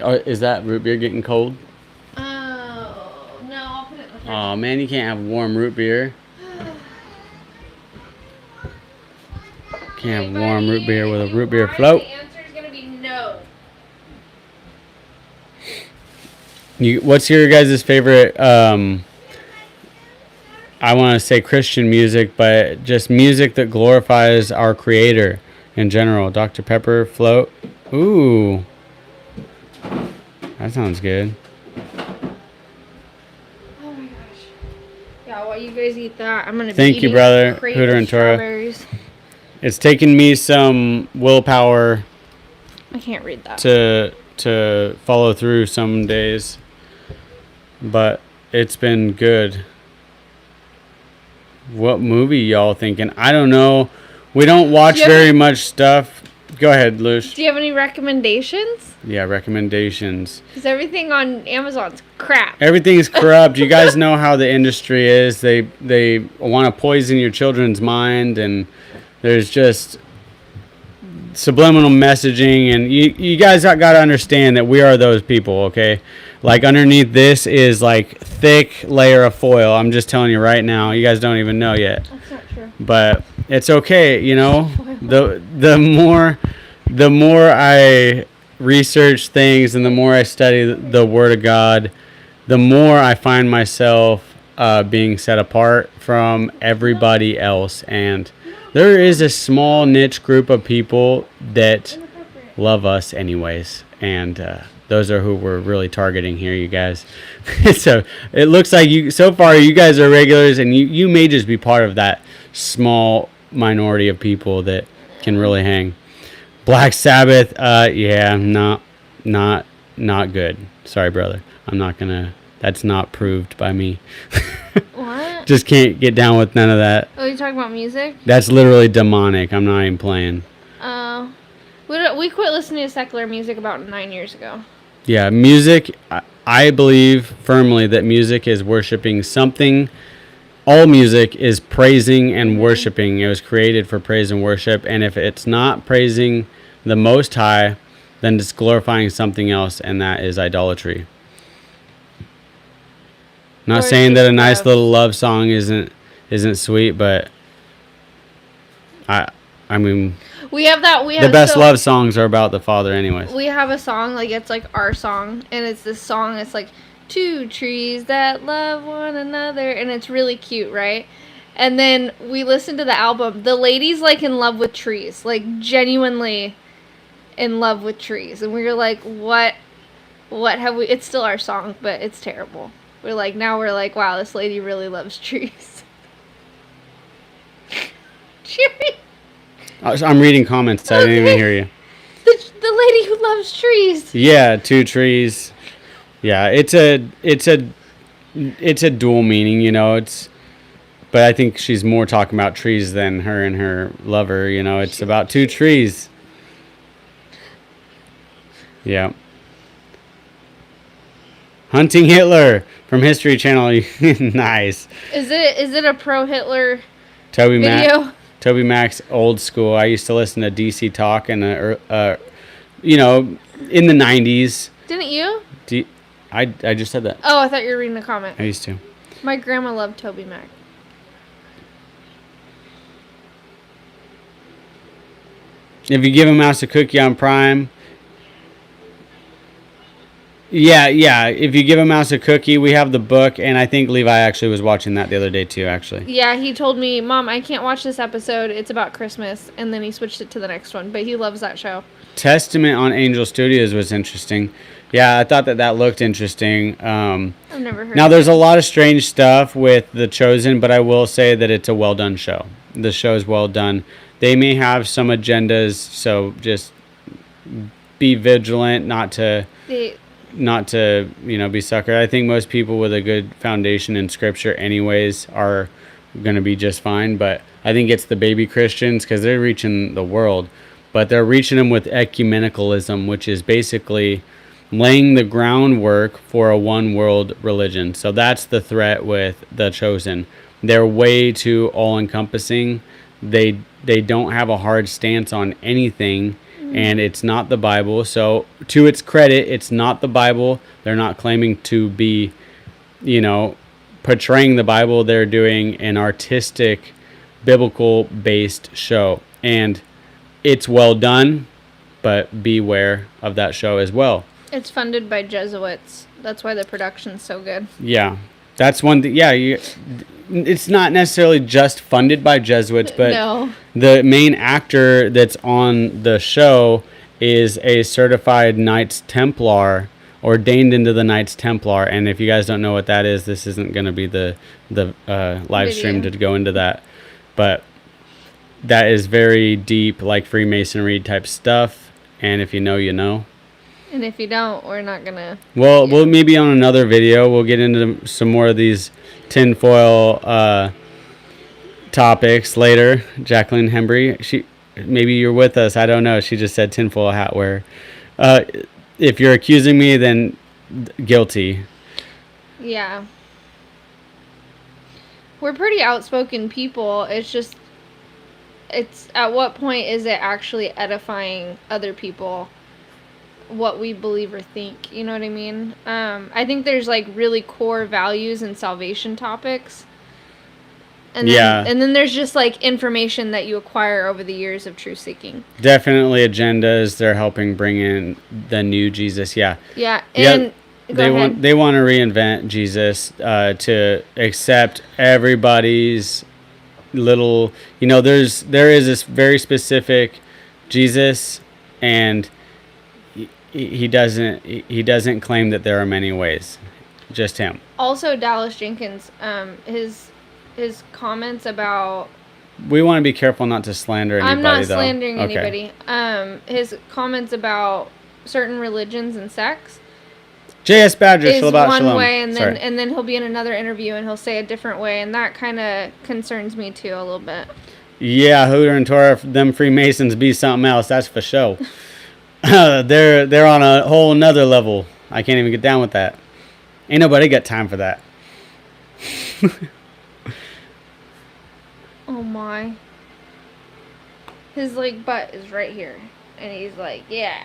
Oh, is that root beer getting cold? Oh no, I'll put it in the fridge. Oh man, you can't have warm root beer. Can't have warm root beer with a root beer float. The answer is gonna be no. What's your guys' favorite? I want to say Christian music, but just music that glorifies our Creator in general. Dr. Pepper, float. Ooh, that sounds good. Oh my gosh. Yeah, while you guys eat that, I'm gonna. Thank you, brother. Hooter and Torah. It's taken me some willpower. I can't read that. To follow through some days, but it's been good. What movie y'all thinking? I don't know. We don't watch very much stuff. Go ahead, Lush. Do you have any recommendations? Yeah, recommendations. Because everything on Amazon's crap. Everything's corrupt. You guys know how the industry is. They want to poison your children's mind, and there's just subliminal messaging, and you guys got to understand that we are those people, okay? Like underneath this is like thick layer of foil. I'm just telling you right now. You guys don't even know yet. That's not true. But it's okay, you know. The more I research things and the more I study the Word of God, the more I find myself being set apart from everybody else. And there is a small niche group of people that love us anyways, and those are who we're really targeting here, you guys. So it looks like so far you guys are regulars, and you may just be part of that small minority of people that can really hang. Black Sabbath, yeah, not good. Sorry, brother. I'm not gonna. That's not proved by me. What? Just can't get down with none of that. Oh, you talking about music? That's literally demonic. I'm not even playing. We quit listening to secular music about 9 years ago. Yeah, music. I believe firmly that music is worshiping something. All music is praising and worshiping. It was created for praise and worship. And if it's not praising the Most High, then it's glorifying something else, and that is idolatry. Not saying that a nice little love song isn't sweet, but I mean, we have the best love songs are about the Father anyways. We have a song, like it's like our song, and it's this song, it's like two trees that love one another, and it's really cute, right? And then we listen to the album. The lady's like in love with trees, like genuinely in love with trees, and we were like, what have we? It's still our song, but it's terrible. We're like, wow, this lady really loves trees. Jerry. I'm reading comments. I didn't even hear you. The lady who loves trees. Yeah, two trees. Yeah, it's a dual meaning, you know. But I think she's more talking about trees than her and her lover. You know, it's about two trees. Yeah. Hunting Hitler from History Channel. Nice. Is it a pro Hitler Toby video? Toby Mac's old school. I used to listen to DC Talk and you know, in the 90s. Didn't you? I just said that. Oh, I thought you were reading the comment. I used to. My grandma loved Toby Mac. If you give a mouse a cookie on Prime. Yeah. If you give a mouse a cookie, we have the book, and I think Levi actually was watching that the other day too, actually. Yeah, he told me, Mom, I can't watch this episode. It's about Christmas. And then he switched it to the next one, but he loves that show. Testament on Angel Studios was interesting. Yeah, I thought that looked interesting. I've never heard Now, of there's a lot of strange stuff with The Chosen, but I will say that it's a well-done show. The show is well done. They may have some agendas, so just be vigilant not to be suckered. I think most people with a good foundation in Scripture anyways are going to be just fine, but I think it's the baby Christians because they're reaching the world, but they're reaching them with ecumenicalism, which is basically laying the groundwork for a one world religion. So that's the threat with The Chosen. They're way too all-encompassing. They don't have a hard stance on anything, and it's not the Bible. So to its credit, it's not the Bible. They're not claiming to be, portraying the Bible. They're doing an artistic, biblical-based show. And it's well done, but beware of that show as well. It's funded by Jesuits. That's why the production's so good. Yeah. That's one thing. Yeah, it's not necessarily just funded by Jesuits, but no. The main actor that's on the show is a certified Knights Templar, ordained into the Knights Templar. And if you guys don't know what that is, this isn't going to be the live stream to go into that. But that is very deep, like Freemasonry type stuff. And if you know, you know. And if you don't, we're not going to... Well, we'll maybe on another video, we'll get into some more of these tinfoil topics later. Jacqueline Hembry, maybe you're with us. I don't know. She just said tinfoil hat wear. If you're accusing me, then guilty. Yeah. We're pretty outspoken people. It's just... It's at what point is it actually edifying other people? what we believe or think. You know what I mean? I think there's like really core values and salvation topics. And then there's just like information that you acquire over the years of truth seeking. Definitely agendas. They're helping bring in the new Jesus. Yeah. Yeah. And they want to reinvent Jesus to accept everybody's little, there is this very specific Jesus, and he doesn't claim that there are many ways, just him. Also, Dallas Jenkins, his comments about, we want to be careful not to slander anybody. I'm not slandering anybody. His comments about certain religions and sects J.S. Badger is Shabbat one Shalom. way, and then he'll be in another interview and he'll say a different way, and that kind of concerns me too a little bit. Yeah, Hooter and Torah, them Freemasons be something else. That's for sure. They're on a whole nother level. I can't even get down with that. Ain't nobody got time for that. Oh my. His like butt is right here, and he's like, yeah.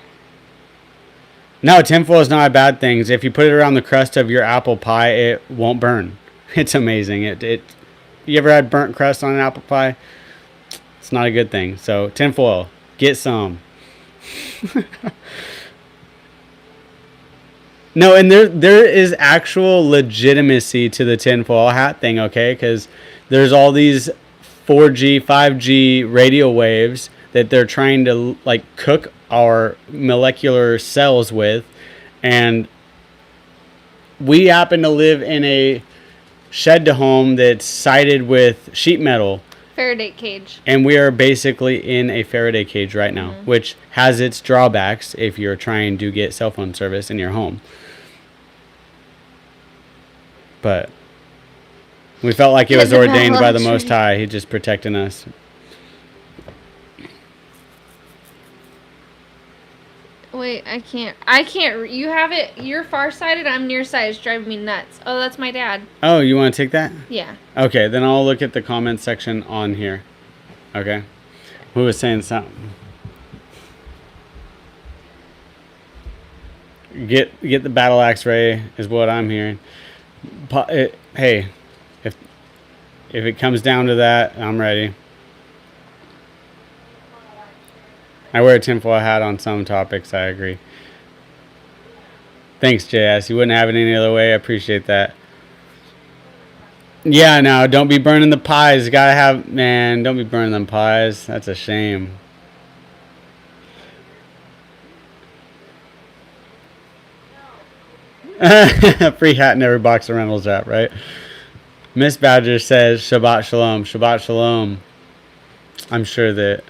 No, tinfoil is not a bad thing. If you put it around the crust of your apple pie, it won't burn. It's amazing. You ever had burnt crust on an apple pie? It's not a good thing. So tinfoil, get some. No, and there is actual legitimacy to the tinfoil hat thing, okay? Because there's all these 4G, 5G radio waves that they're trying to like cook our molecular cells with, and we happen to live in a shed to home that's sided with sheet metal. Faraday cage. And we are basically in a Faraday cage right now, which has its drawbacks if you're trying to get cell phone service in your home. But we felt like it was ordained by the Most High. He's just protecting us. Wait, I can't. You have it. You're farsighted. I'm nearsighted. It's driving me nuts. Oh, that's my dad. Oh, you want to take that? Yeah. Okay, then I'll look at the comment section on here. Okay. Who was saying something? Get the battle axe, Ray, is what I'm hearing. Hey, if it comes down to that, I'm ready. I wear a tinfoil hat on some topics, I agree. Thanks, JS. You wouldn't have it any other way. I appreciate that. Yeah, no, don't be burning the pies. Don't be burning them pies. That's a shame. Free hat in every box of Reynolds wrap, right? Miss Badger says, Shabbat Shalom. Shabbat Shalom. I'm sure that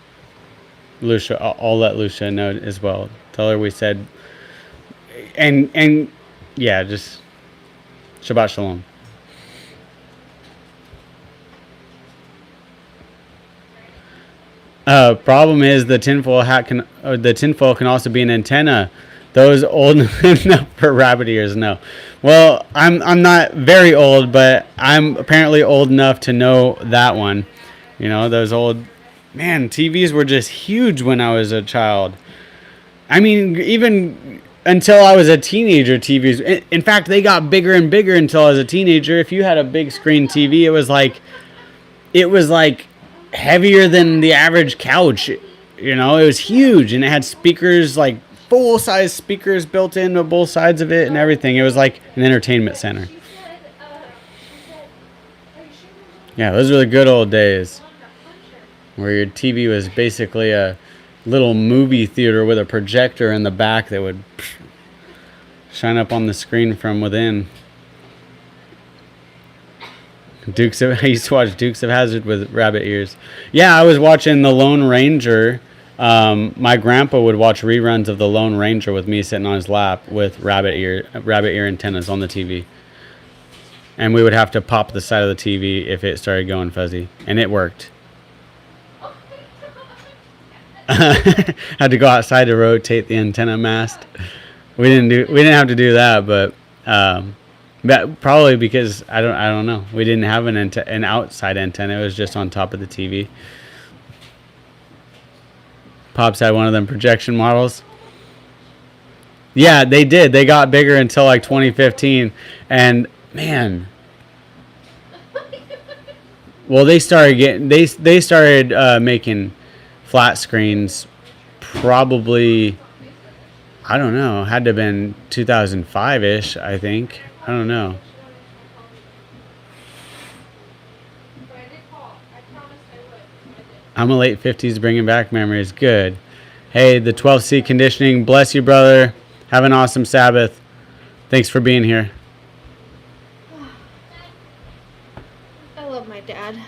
Lucia, I'll let Lucia know as well. Tell her we said, and yeah, just Shabbat Shalom. Problem is the tinfoil can also be an antenna. Those old enough for rabbit ears, no. Well, I'm not very old, but I'm apparently old enough to know that one. Those old, man, TVs were just huge when I was a child. I mean, even until I was a teenager, TVs. In fact, they got bigger and bigger until I was a teenager. If you had a big screen TV, it was like heavier than the average couch. It was huge, and it had speakers, like full-size speakers built into both sides of it and everything. It was like an entertainment center. Yeah, those were the good old days where your TV was basically a little movie theater with a projector in the back that would shine up on the screen from within. I used to watch Dukes of Hazzard with rabbit ears. Yeah, I was watching The Lone Ranger. My grandpa would watch reruns of The Lone Ranger with me sitting on his lap with rabbit ear antennas on the TV. And we would have to pop the side of the TV if it started going fuzzy. And it worked. Had to go outside to rotate the antenna mast. We didn't have to do that, but probably because I don't know. We didn't have an outside antenna. It was just on top of the TV. Pops had one of them projection models. Yeah, they did. They got bigger until like 2015, and man, well, they started getting they started making flat screens probably, I don't know, had to have been 2005-ish, I think. I don't know. I'm a late 50s bringing back memories. Good. Hey, the 12C conditioning. Bless you, brother. Have an awesome Sabbath. Thanks for being here. I love my dad.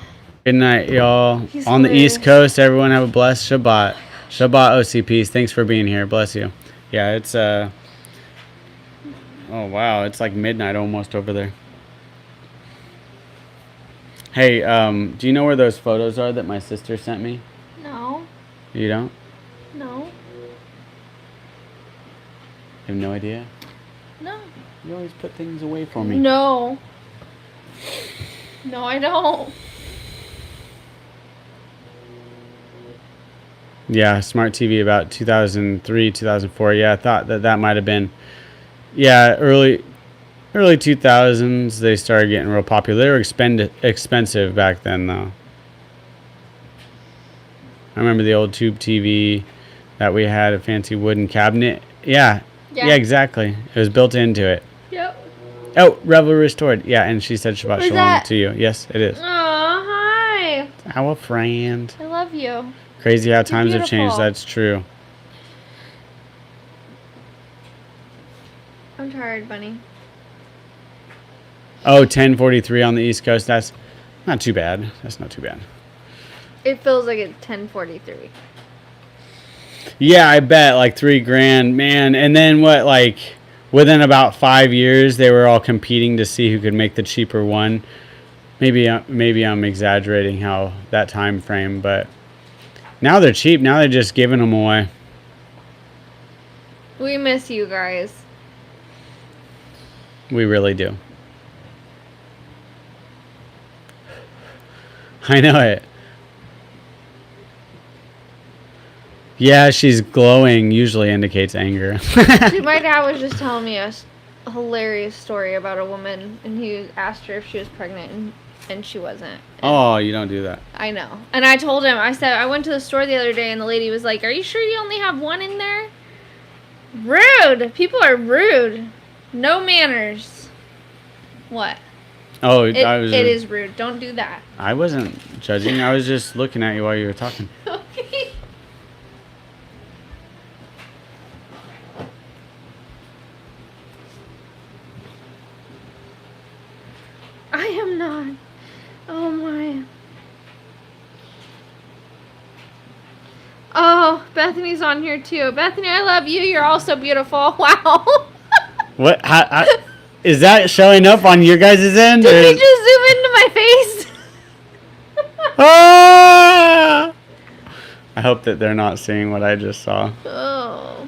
Good night, y'all. He's On the hilarious. East Coast, everyone have a blessed Shabbat. Shabbat OCPs. Thanks for being here. Bless you. Yeah, it's oh wow, it's like midnight almost over there. Hey, do you know where those photos are that my sister sent me? No. You don't? No. You have no idea? No. You always put things away from me. No. No, I don't. Yeah, smart TV about 2003, 2004. Yeah, I thought that might have been. Yeah, early 2000s. They started getting real popular. They were expensive back then, though. I remember the old tube TV that we had, a fancy wooden cabinet. Yeah, exactly. It was built into it. Yep. Oh, Revel Restored. Yeah, and she said Shabbat Is Shalom that- to you. Yes, it is. Oh, hi. Our friend. I love you. Crazy how times have changed. beautiful. That's true. I'm tired, Bunny. Oh, 10:43 on the East Coast. That's not too bad. That's not too bad. It feels like it's 10:43. Yeah, I bet like $3,000, man. And then what? Like within about 5 years, they were all competing to see who could make the cheaper one. Maybe I'm exaggerating how that time frame, but now they're cheap. Now they're just giving them away. We miss you guys. We really do. I know it. Yeah, she's glowing. Usually indicates anger. See, my dad was just telling me a hilarious story about a woman, and he asked her if she was pregnant, and she wasn't. Oh, you don't do that. I know. And I told him, I said, I went to the store the other day, and the lady was like, "Are you sure you only have one in there?" Rude. People are rude. No manners. What? Oh, It is rude. Don't do that. I wasn't judging. I was just looking at you while you were talking. Okay. I am not. Oh my. Oh, Bethany's on here too. Bethany, I love you. You're also beautiful. Wow. What? Is that showing up on your guys' end? Did he just zoom into my face? Ah! I hope that they're not seeing what I just saw. Oh.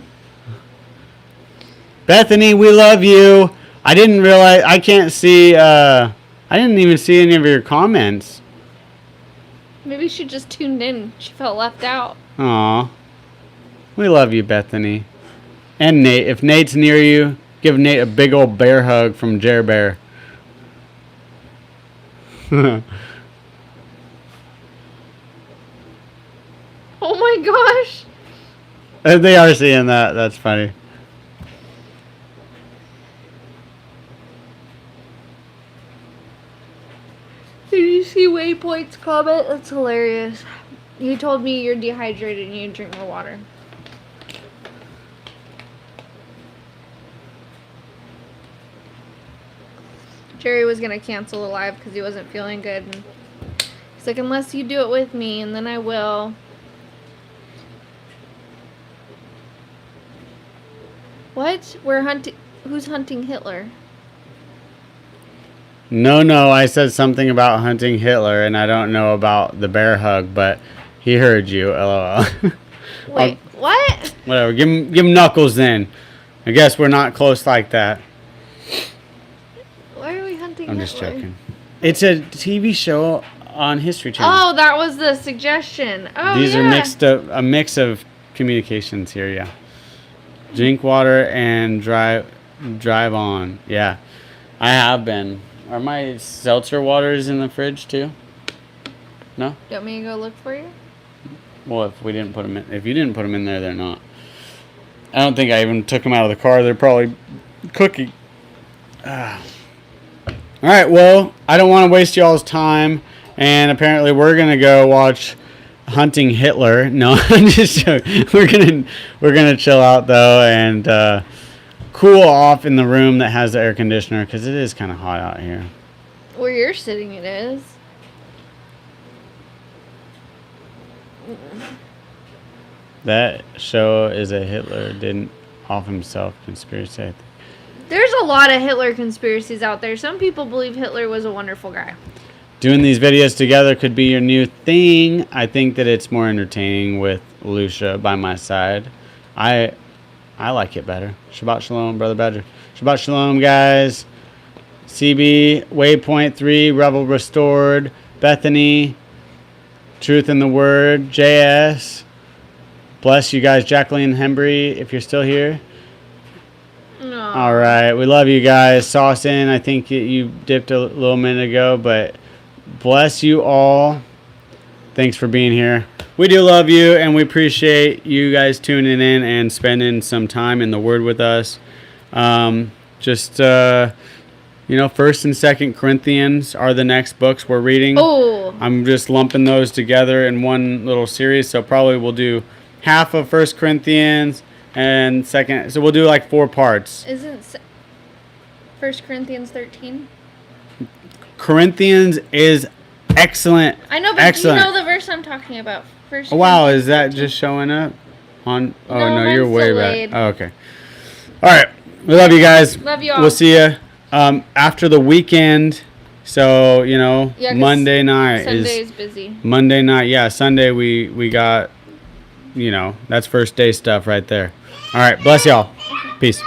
Bethany, we love you. I didn't realize. I can't see. I didn't even see any of your comments. Maybe she just tuned in. She felt left out. Aw. We love you, Bethany. And Nate. If Nate's near you, give Nate a big old bear hug from Jer Bear. Oh my gosh. They are seeing that. That's funny. Did you see Waypoint's comment? That's hilarious. He told me you're dehydrated and you need to drink more water. Jerry was going to cancel the live because he wasn't feeling good. And he's like, unless you do it with me, and then I will. What? We're hunting. Who's hunting Hitler? No, I said something about hunting Hitler, and I don't know about the bear hug, but he heard you. LOL. Wait, what? Whatever. Give him knuckles then. I guess we're not close like that. Why are we hunting I'm Hitler? just joking. It's a TV show on History Channel. Oh, that was the suggestion. Oh, These yeah. are a mix of communications here, yeah. Drink water and drive on. Yeah, I have been. Are my seltzer waters in the fridge too? No? You want me to go look for you? Well, if we didn't put them in, if you didn't put them in there, they're not. I don't think I even took them out of the car. They're probably cooking. All right, well, I don't want to waste y'all's time, and apparently we're gonna go watch Hunting Hitler. No, I'm just joking. We're gonna chill out though and cool off in the room that has the air conditioner because it is kind of hot out here. Where you're sitting, it is. That show is a Hitler didn't off himself conspiracy. I think. There's a lot of Hitler conspiracies out there. Some people believe Hitler was a wonderful guy. Doing these videos together could be your new thing. I think that it's more entertaining with Lucia by my side. I like it better. Shabbat Shalom, Brother Badger. Shabbat Shalom, guys. CB, Waypoint 3, Rebel Restored, Bethany, Truth in the Word, JS. Bless you guys, Jacqueline Hembry, if you're still here. No. All right, we love you guys. Sauce in, I think you dipped a little minute ago, but bless you all. Thanks for being here. We do love you, and we appreciate you guys tuning in and spending some time in the Word with us. First and Second Corinthians are the next books we're reading. Oh. I'm just lumping those together in one little series, so probably we'll do half of First Corinthians and second. So we'll do like 4 parts. Isn't 1 Corinthians 13? Corinthians is excellent. I know, but excellent. do you know the verse I'm talking about? Oh, wow, is that just showing up on? Oh no, you're way delayed. back. Oh, okay. All right, we love you guys. Love you all. We'll see you after the weekend. So yeah, Monday night Sunday's busy. Monday night, yeah. Sunday we got, that's first day stuff right there. All right, bless y'all. Peace.